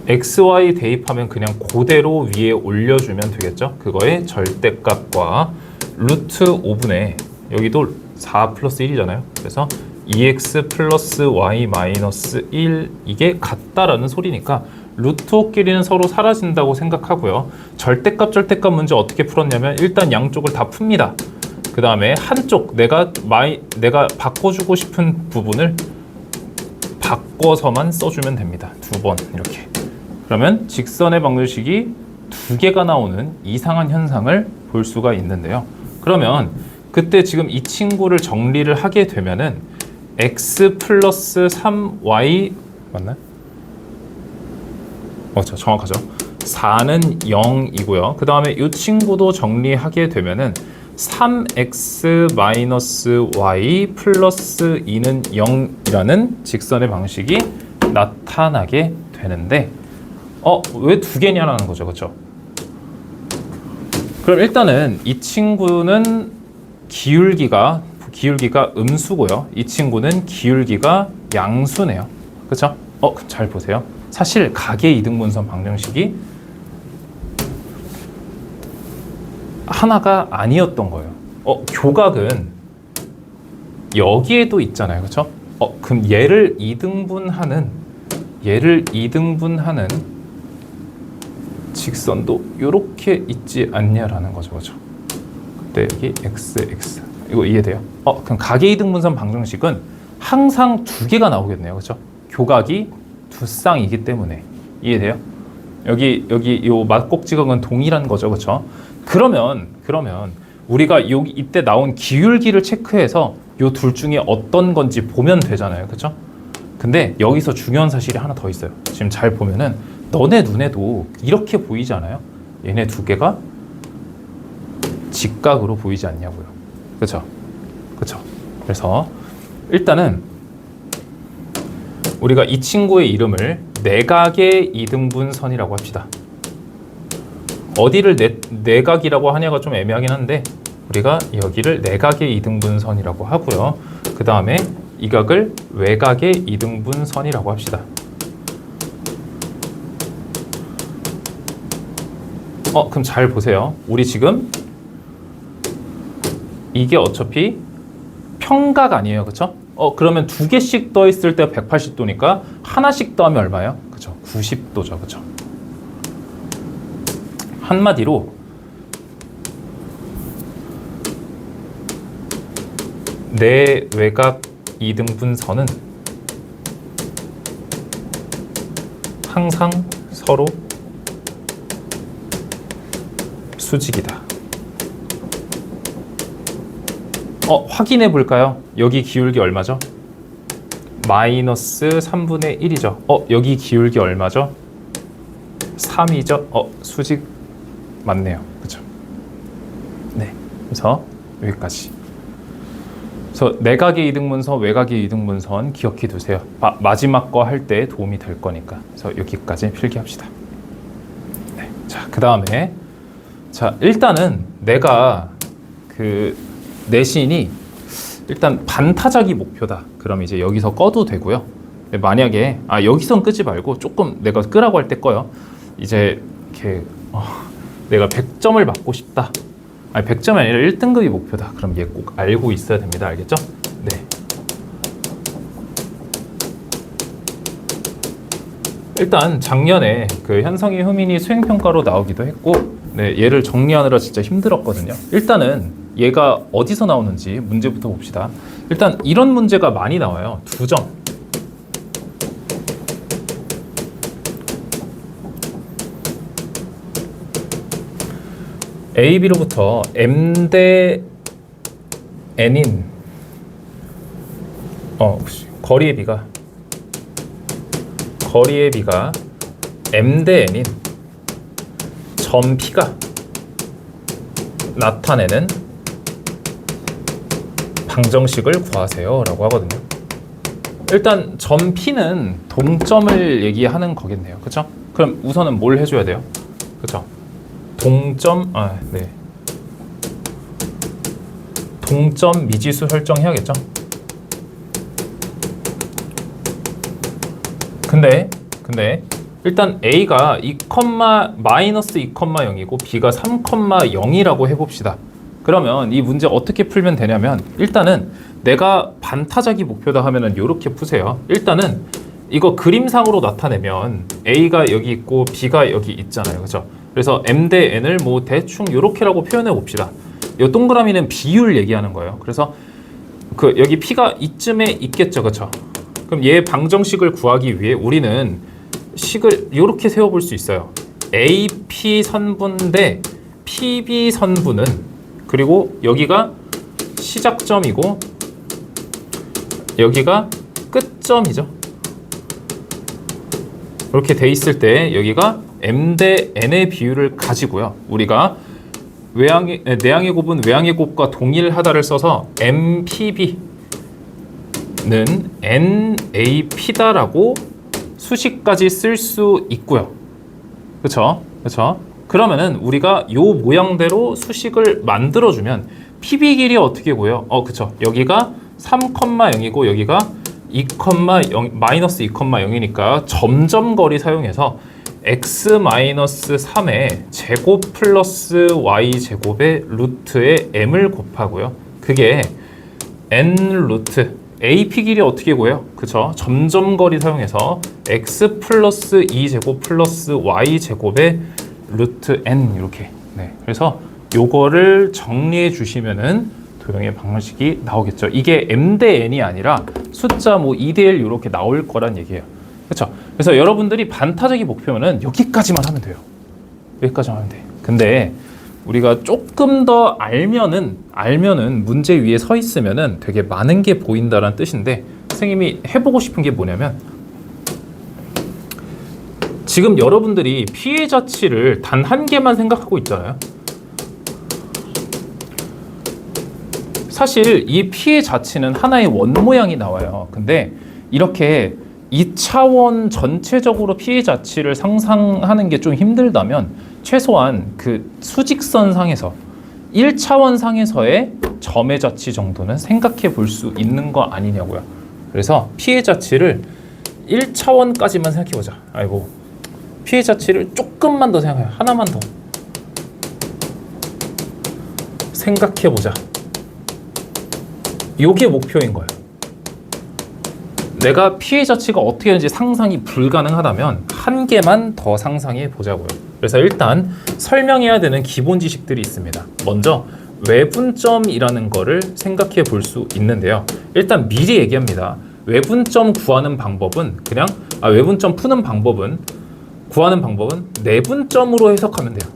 [SPEAKER 1] xy 대입하면 그냥 그대로 위에 올려주면 되겠죠? 그거의 절대값과 루트 5분의 여기도 4 플러스 1이잖아요. 그래서 2x 플러스 y 마이너스 1 이게 같다라는 소리니까 루트 5끼리는 서로 사라진다고 생각하고요. 절대값 문제 어떻게 풀었냐면 일단 양쪽을 다 풉니다. 그 다음에 한쪽 내가 바꿔주고 싶은 부분을 바꿔서만 써주면 됩니다. 2번 이렇게. 그러면 직선의 방정식이 2개가 나오는 이상한 현상을 볼 수가 있는데요. 그러면 그때 지금 이 친구를 정리를 하게 되면은 x 플러스 3y 맞나요? 정확하죠. 4는 0이고요. 그 다음에 이 친구도 정리하게 되면은 3x 마이너스 y 플러스 2는 0이라는 직선의 방식이 나타나게 되는데 왜 2개냐라는 거죠. 그렇죠? 그럼 일단은 이 친구는 기울기가 음수고요. 이 친구는 기울기가 양수네요. 그렇죠? 잘 보세요. 사실 각의 이등분선 방정식이 하나가 아니었던 거예요. 교각은 여기에도 있잖아요. 그렇죠? 그럼 얘를 이등분하는 직선도 이렇게 있지 않냐라는 거죠. 그렇죠? 그때 여기 x 이거 이해돼요? 그럼 각의 이등분선 방정식은 항상 2개가 나오겠네요. 그렇죠? 교각이 두 쌍이기 때문에 이해돼요? 여기 요 막곡지각은 동일한 거죠. 그렇죠? 그러면 우리가 이때 나온 기울기를 체크해서 요 둘 중에 어떤 건지 보면 되잖아요. 그렇죠? 근데 여기서 중요한 사실이 하나 더 있어요. 지금 잘 보면은 너네 눈에도 이렇게 보이지 않아요? 얘네 2개가 직각으로 보이지 않냐고요. 그렇죠? 그래서 일단은 우리가 이 친구의 이름을 내각의 이등분선이라고 합시다. 어디를 내각이라고 하냐가 좀 애매하긴 한데 우리가 여기를 내각의 이등분선이라고 하고요. 그 다음에 이 각을 외각의 이등분선이라고 합시다. 그럼 잘 보세요. 우리 지금 이게 어차피 평각 아니에요. 그쵸? 그러면 2개씩 더했을 때 180도니까 하나씩 더하면 얼마예요? 그쵸? 90도죠. 그쵸? 한마디로 내 외각 이등분선은 항상 서로 수직이다. 확인해 볼까요? 여기 기울기 얼마죠? 마이너스 3분의 1이죠. 여기 기울기 얼마죠? 3이죠. 수직 맞네요. 그죠? 네. 그래서 여기까지. 그래서 내각의 이등분선, 외각의 이등분선 기억해 두세요. 마지막 거 할 때 도움이 될 거니까. 그래서 여기까지 필기합시다. 네. 자, 그 다음에 일단은 내가 내신이 일단 반타작이 목표다. 그럼 이제 여기서 꺼도 되고요. 만약에 여기선 끄지 말고 조금 내가 끄라고 할 때 꺼요. 이제 이렇게 내가 100점을 맞고 싶다. 100점이 아니라 1등급이 목표다. 그럼 얘 꼭 알고 있어야 됩니다. 알겠죠? 네. 일단 작년에 현성이 효민이 수행평가로 나오기도 했고, 네, 얘를 정리하느라 진짜 힘들었거든요. 일단은 얘가 어디서 나오는지 문제부터 봅시다. 일단 이런 문제가 많이 나와요. 2점. A, B로부터 M 대 n인 거리의 비가 m 대 n인 점 P가 나타내는 방정식을 구하세요 라고 하거든요. 일단 점 P는 동점을 얘기하는 거겠네요. 그쵸? 그럼 우선은 뭘 해줘야 돼요? 그쵸? 동점 미지수 설정해야겠죠? 근데 일단 A가 2,-2,0이고 B가 3,0이라고 해봅시다. 그러면 이 문제 어떻게 풀면 되냐면 일단은 내가 반타작이 목표다 하면은 이렇게 푸세요. 일단은 이거 그림상으로 나타내면 A가 여기 있고 B가 여기 있잖아요. 그죠? 그래서 M 대 N을 뭐 대충 이렇게라고 표현해 봅시다. 이 동그라미는 비율 얘기하는 거예요. 그래서 여기 P가 이쯤에 있겠죠. 그렇죠? 그럼 얘 방정식을 구하기 위해 우리는 식을 이렇게 세워볼 수 있어요. AP 선분 대 PB 선분은 그리고 여기가 시작점이고 여기가 끝점이죠. 이렇게 돼 있을 때 여기가 M 대 N의 비율을 가지고요. 우리가 내항의 곱은 외항의 곱과 동일하다를 써서 MPB는 NAP다라고 수식까지 쓸 수 있고요. 그렇죠? 그러면은 우리가 요 모양대로 수식을 만들어주면 PB 길이 어떻게 구해요? 그쵸. 여기가 3,0이고 여기가 2,0이니까 점점거리 사용해서 x-3의 제곱 플러스 y 제곱의 루트에 m을 곱하고요. 그게 n 루트 AP 길이 어떻게 구해요? 그쵸? 점점거리 사용해서 x 플러스 2제곱 플러스 y 제곱의 루트 n 이렇게. 그래서 요거를 정리해 주시면은 도형의 방정식이 나오겠죠. 이게 m 대 n이 아니라 숫자 2 대 1 이렇게 나올 거란 얘기예요. 그렇죠? 그래서 여러분들이 반타작이 목표면은 여기까지만 하면 돼요. 여기까지만 하면 돼. 근데 우리가 조금 더 알면은 문제 위에 서 있으면은 되게 많은 게 보인다라는 뜻인데 선생님이 해보고 싶은 게 뭐냐면 지금 여러분들이 피해자치를 단 한 개만 생각하고 있잖아요. 사실 이 피해 자치는 하나의 원 모양이 나와요. 근데 이렇게 2차원 전체적으로 피해 자치를 상상하는 게 좀 힘들다면 최소한 그 수직선 상에서 1차원 상에서의 점의 자치 정도는 생각해 볼 수 있는 거 아니냐고요. 그래서 피해 자치를 1차원까지만 생각해 보자. 피해 자치를 조금만 더 생각해요. 하나만 더 생각해 보자. 요게 목표인 거예요. 내가 피해 자치가 어떻게 되는지 상상이 불가능하다면 한 개만 더 상상해 보자고요. 그래서 일단 설명해야 되는 기본 지식들이 있습니다. 먼저 외분점이라는 거를 생각해 볼 수 있는데요. 일단 미리 얘기합니다. 외분점 구하는 방법은 외분점 푸는 방법은 구하는 방법은 내분점으로 해석하면 돼요.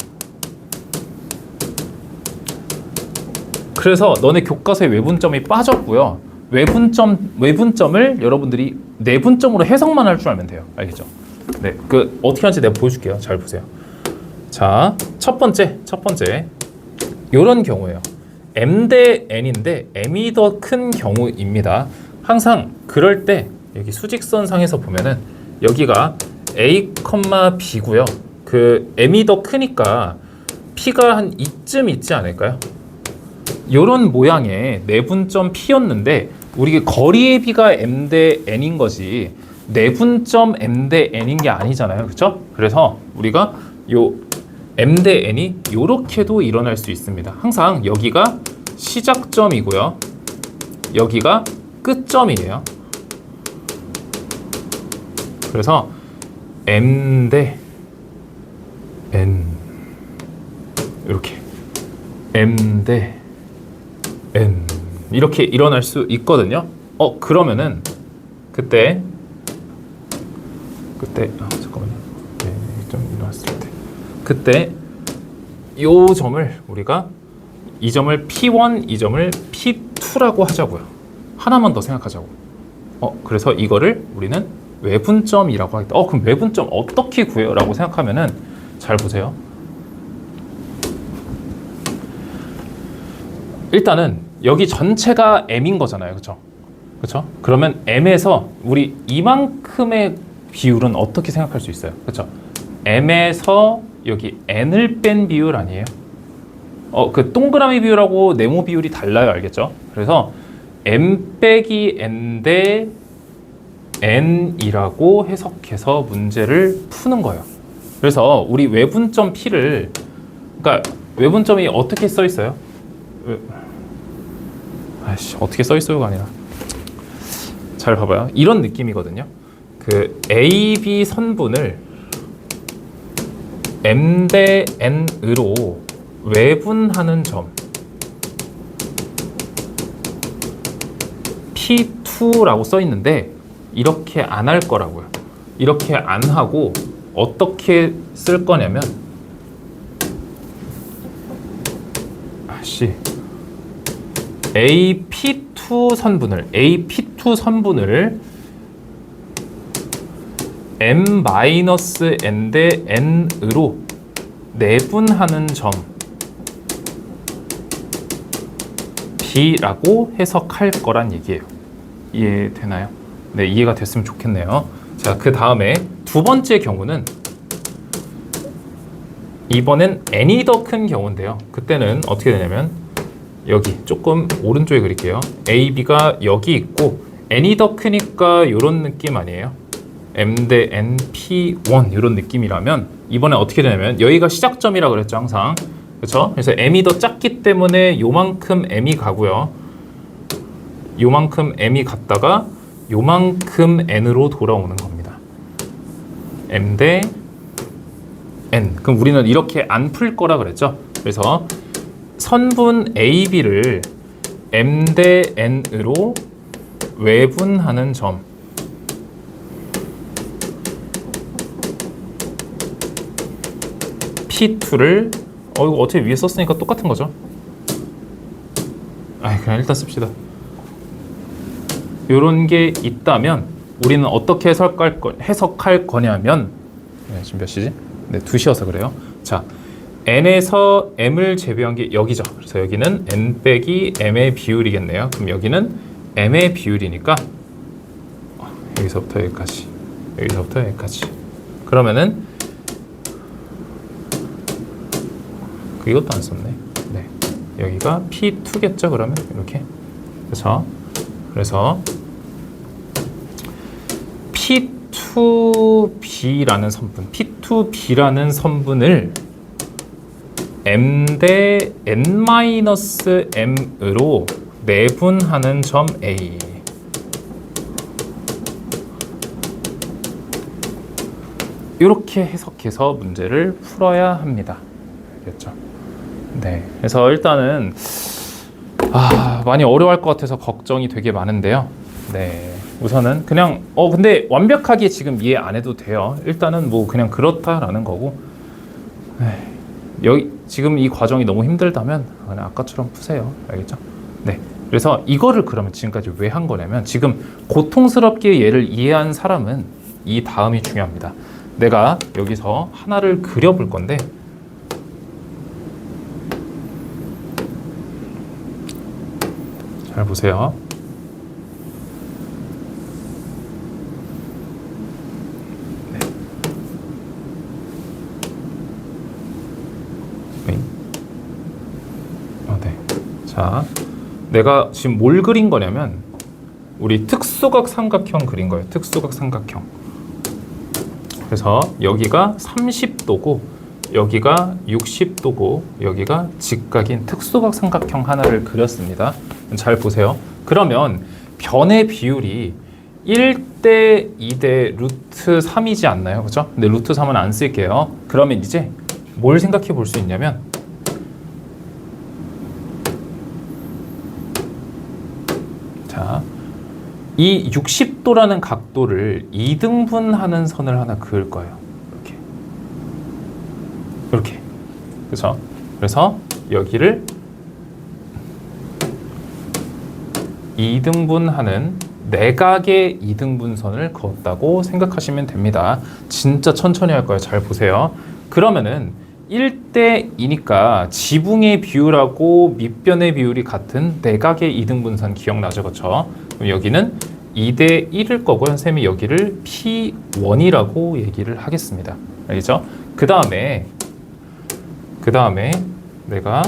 [SPEAKER 1] 그래서 너네 교과서에 외분점이 빠졌고요. 외분점을 여러분들이 내분점으로 해석만 할 줄 알면 돼요. 알겠죠? 네, 어떻게 하는지 내가 보여줄게요. 잘 보세요. 자, 첫 번째 이런 경우예요. m 대 n인데 m이 더 큰 경우입니다. 항상 그럴 때 여기 수직선 상에서 보면은 여기가 a, b고요. m이 더 크니까 p가 한 이쯤 있지 않을까요? 이런 모양의 내분점 P였는데 우리 거리의 비가 M 대 N인 거지 내분점 M 대 N인 게 아니잖아요. 그렇죠? 그래서 우리가 요 M 대 N이 이렇게도 일어날 수 있습니다. 항상 여기가 시작점이고요. 여기가 끝점이에요. 그래서 M 대 N 이렇게 M 대 N 이렇게 일어날 수 있거든요. 그러면은 그때 잠깐만요. 네, 좀 일어났을 때 그때 요 점을 우리가 이 점을 P1, 이 점을 P2 P2라고 하자고요. 하나만 더 생각하자고. 그래서 이거를 우리는 외분점이라고 하겠다. 그럼 외분점 어떻게 구해요? 라고 생각하면은 잘 보세요. 일단은 여기 전체가 m인 거잖아요. 그쵸? 그쵸? 그러면 m에서 우리 이만큼의 비율은 어떻게 생각할 수 있어요? 그쵸? m에서 여기 n을 뺀 비율 아니에요? 그 동그라미 비율하고 네모 비율이 달라요. 알겠죠? 그래서 m 빼기 n 대 n이라고 해석해서 문제를 푸는 거예요. 그래서 우리 외분점 p를, 그러니까 외분점이 어떻게 써 있어요? 어떻게 써 있어요가 아니라, 잘 봐봐요. 이런 느낌이거든요. 그 A, B 선분을 m 대 n으로 외분하는 점 P2라고 써 있는데 이렇게 안 할 거라고요. 이렇게 안 하고 어떻게 쓸 거냐면 AP2 선분을 m-n 대 n으로 내분하는 점 B라고 해석할 거란 얘기예요. 이해되나요? 네, 이해가 됐으면 좋겠네요. 자, 그 다음에 두 번째 경우는 이번엔 n이 더 큰 경우인데요. 그때는 어떻게 되냐면 여기 조금 오른쪽에 그릴게요. A, B가 여기 있고 n이 더 크니까 이런 느낌 아니에요? m 대 n, p1 이런 느낌이라면 이번에 어떻게 되냐면 여기가 시작점이라고 그랬죠, 항상. 그렇죠? 그래서 m이 더 작기 때문에 요만큼 m이 가고요. 요만큼 m이 갔다가 요만큼 n으로 돌아오는 겁니다. m 대 n. 그럼 우리는 이렇게 안 풀 거라 그랬죠? 그래서 선분 AB를 m 대 n으로 외분하는 점 P2를 이거 어차피 위에 썼으니까 똑같은 거죠. 그냥 일단 씁시다. 요런 게 있다면 우리는 어떻게 해석할 거냐면 지금 몇 시지? 네, 2시여서 그래요. 자, n에서 m을 제외한 게 여기죠. 그래서 여기는 n 빼기 m의 비율이겠네요. 그럼 여기는 m의 비율이니까 여기서부터 여기까지, 여기서부터 여기까지. 그러면은 이것도 안 썼네. 네, 여기가 P2겠죠. 그러면 이렇게. 그래서 P2B라는 선분을 m 대 n-m으로 내분하는 점 A. 이렇게 해석해서 문제를 풀어야 합니다. 알겠죠? 네, 그래서 일단은 많이 어려워할 것 같아서 걱정이 되게 많은데요. 네, 우선은 그냥 근데 완벽하게 지금 이해 안 해도 돼요. 일단은 뭐 그냥 그렇다라는 거고. 여기 지금 이 과정이 너무 힘들다면 그냥 아까처럼 푸세요. 알겠죠? 네, 그래서 이거를 그러면 지금까지 왜 한 거냐면 지금 고통스럽게 얘를 이해한 사람은 이 다음이 중요합니다. 내가 여기서 하나를 그려볼 건데 잘 보세요. 네. 네. 자, 내가 지금 뭘 그린 거냐면 우리 특수각 삼각형 그린 거예요. 특수각 삼각형. 그래서 여기가 30도고 여기가 60도고 여기가 직각인 특수각 삼각형 하나를 그렸습니다. 잘 보세요. 그러면 변의 비율이 1대 2대 루트 3이지 않나요? 그죠? 근데 루트 3은 안 쓸게요. 그러면 이제 뭘 생각해 볼 수 있냐면 자, 이 60도라는 각도를 2등분하는 선을 하나 그을 거예요. 이렇게. 그래서 여기를 2등분하는 내각의 이등분선을 그었다고 생각하시면 됩니다. 진짜 천천히 할 거예요. 잘 보세요. 그러면은 1대 2니까 지붕의 비율하고 밑변의 비율이 같은 내각의 이등분선 기억나죠? 그렇죠? 그럼 여기는 2대 1일 거고요. 선생님이 여기를 P1이라고 얘기를 하겠습니다. 알겠죠? 그 다음에 내가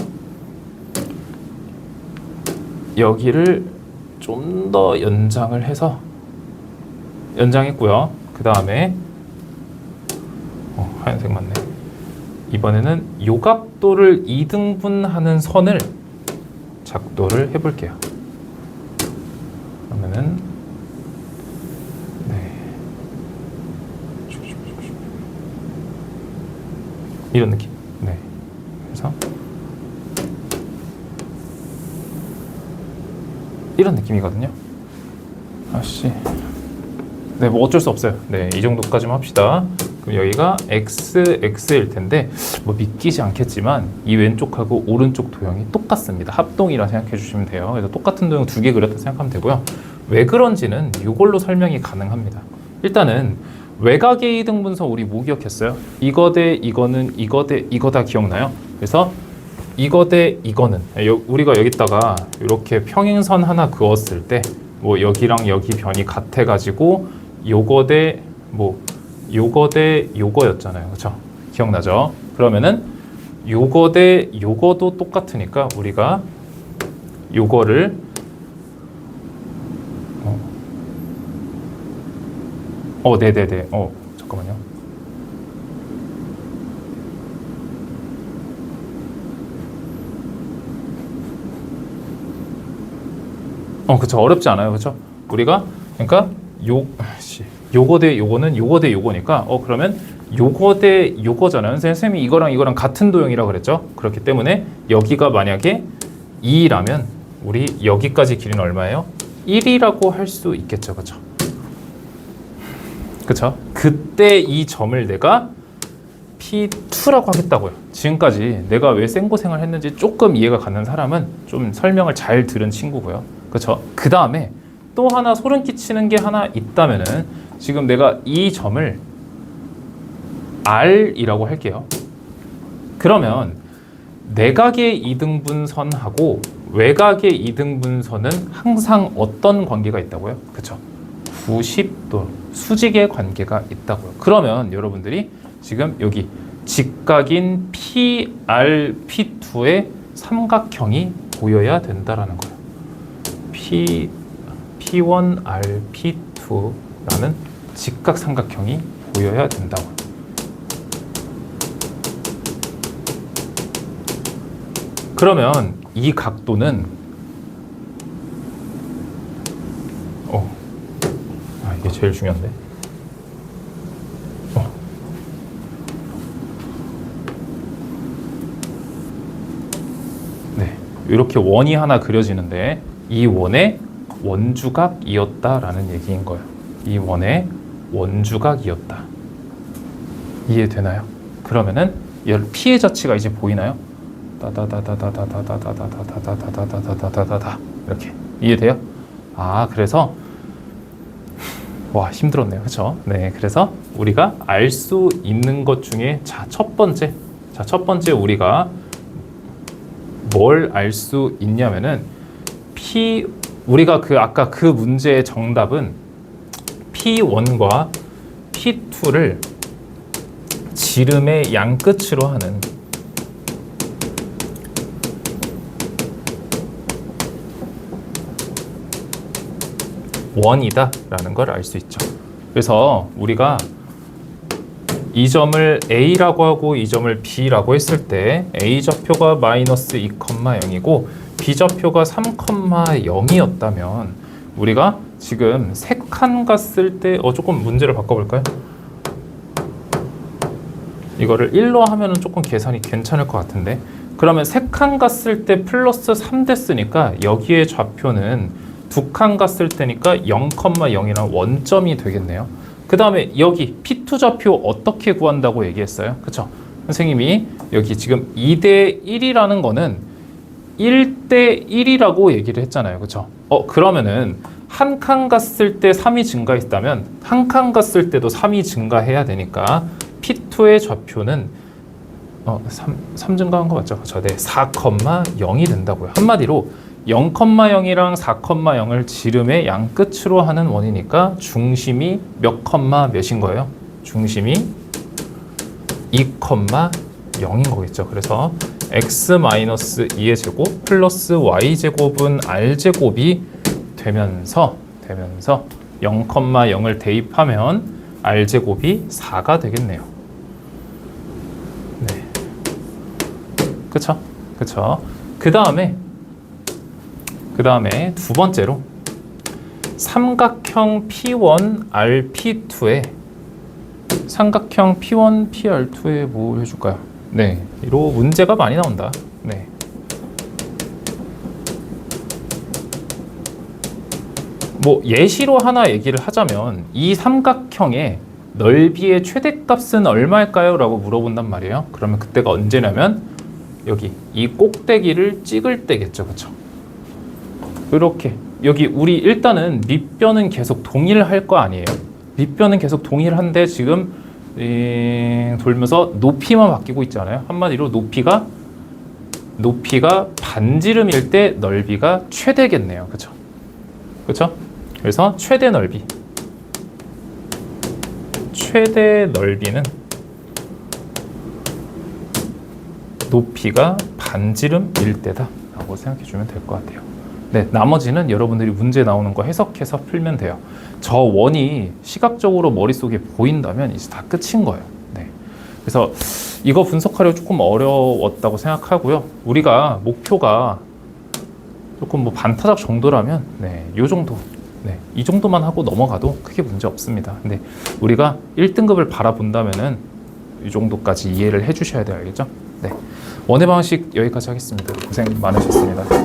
[SPEAKER 1] 여기를 좀 더 연장을 해서 연장했고요. 그 다음에 하얀색 맞네. 이번에는 요 각도를 2등분하는 선을 작도를 해볼게요. 그러면은 이런 느낌. 네. 그래서 이런 느낌이거든요. 네, 뭐 어쩔 수 없어요. 네, 이 정도까지만 합시다. 그럼 여기가 x일 텐데 뭐 믿기지 않겠지만 이 왼쪽하고 오른쪽 도형이 똑같습니다. 합동이라 생각해 주시면 돼요. 그래서 똑같은 도형 두 개 그렸다 생각하면 되고요. 왜 그런지는 이걸로 설명이 가능합니다. 일단은 외곽의 이등분선 우리 뭐 기억했어요? 이거 대 이거는 이거 대 이거다 기억나요? 그래서 이거 대 이거는 우리가 여기다가 이렇게 평행선 하나 그었을 때 뭐 여기랑 여기 변이 같아가지고 요거 대 뭐 요거 대 요거였잖아요. 그렇죠? 기억나죠? 그러면은 요거 대 요거도 똑같으니까 우리가 요거를 네네네. 잠깐만요. 그쵸. 어렵지 않아요. 그쵸? 우리가, 그러니까, 요거 대 요거는 요거 대 요거니까, 그러면 요거 대 요거잖아요. 선생님이 이거랑 이거랑 같은 도형이라고 그랬죠? 그렇기 때문에 여기가 만약에 2라면, 우리 여기까지 길이는 얼마예요? 1이라고 할 수 있겠죠. 그쵸? 그쵸? 그때 이 점을 내가 P2라고 하겠다고요. 지금까지 내가 왜 생고생을 했는지 조금 이해가 가는 사람은 좀 설명을 잘 들은 친구고요. 그쵸? 그 다음에 또 하나 소름 끼치는 게 하나 있다면은 지금 내가 이 점을 R이라고 할게요. 그러면 내각의 이등분선하고 외곽의 이등분선은 항상 어떤 관계가 있다고요? 그쵸? 90도 수직의 관계가 있다고요. 그러면 여러분들이 지금 여기 직각인 PRP2의 삼각형이 보여야 된다라는 거예요. P1RP2라는 직각 삼각형이 보여야 된다고. 그러면 이 각도는 이게 제일 중요한데. 네, 이렇게 원이 하나 그려지는데 이 원의 원주각이었다라는 얘기인 거예요. 이 원의 원주각이었다. 이해되나요? 그러면은 P의 자치가 이제 보이나요? 다다다다다다다다다다다다다다다다다다 이렇게 이해돼요? 그래서 힘들었네요. 그렇죠? 네, 그래서 우리가 알 수 있는 것 중에 첫 번째 우리가 뭘 알 수 있냐면은 우리가 아까 그 문제의 정답은 P1과 P2를 지름의 양끝으로 하는 원이다 라는 걸 알 수 있죠. 그래서 우리가 이 점을 A라고 하고 이 점을 B라고 했을 때 A좌표가 마이너스 2,0이고 B좌표가 3,0이었다면 우리가 지금 세 칸 갔을 때 조금 문제를 바꿔볼까요? 이거를 1로 하면 조금 계산이 괜찮을 것 같은데 그러면 세 칸 갔을 때 플러스 3 됐으니까 여기에 좌표는 두 칸 갔을 때니까 0,0이라는 원점이 되겠네요. 그 다음에 여기 P2 좌표 어떻게 구한다고 얘기했어요? 그쵸? 선생님이 여기 지금 2대 1이라는 거는 1대 1이라고 얘기를 했잖아요. 그렇죠? 그러면은 한 칸 갔을 때 3이 증가했다면 한 칸 갔을 때도 3이 증가해야 되니까 P2의 좌표는 3 증가한 거 맞죠? 그렇죠? 네, 4,0이 된다고요. 한마디로 0,0이랑 4,0을 지름의 양 끝으로 하는 원이니까 중심이 몇 컴마 몇인 거예요? 중심이 2,0인 거겠죠. 그래서 x-2의 제곱 플러스 y제곱은 r제곱이 되면서 0,0을 대입하면 r제곱이 4가 되겠네요. 네. 그쵸? 그쵸? 그 다음에 두 번째로 삼각형 P1, RP2에 삼각형 P1, PR2에 뭘 해줄까요? 네, 이로 문제가 많이 나온다. 네. 뭐 예시로 하나 얘기를 하자면 이 삼각형의 넓이의 최대값은 얼마일까요? 라고 물어본단 말이에요. 그러면 그때가 언제냐면 여기 이 꼭대기를 찍을 때겠죠. 그쵸? 이렇게 여기 우리 일단은 밑변은 계속 동일할 거 아니에요. 밑변은 계속 동일한데 지금 돌면서 높이만 바뀌고 있잖아요. 한마디로 높이가 반지름일 때 넓이가 최대겠네요. 그쵸? 그쵸? 그래서 최대 넓이는 높이가 반지름일 때다 라고 생각해 주면 될 것 같아요. 네, 나머지는 여러분들이 문제 나오는 거 해석해서 풀면 돼요. 저 원이 시각적으로 머릿속에 보인다면 이제 다 끝인 거예요. 네. 그래서 이거 분석하려 조금 어려웠다고 생각하고요. 우리가 목표가 조금 뭐 반타작 정도라면 요 정도, 이 정도만 하고 넘어가도 크게 문제 없습니다. 근데 우리가 1등급을 바라본다면은 이 정도까지 이해를 해주셔야 돼요. 알겠죠? 네. 원의 방식 여기까지 하겠습니다. 고생 많으셨습니다.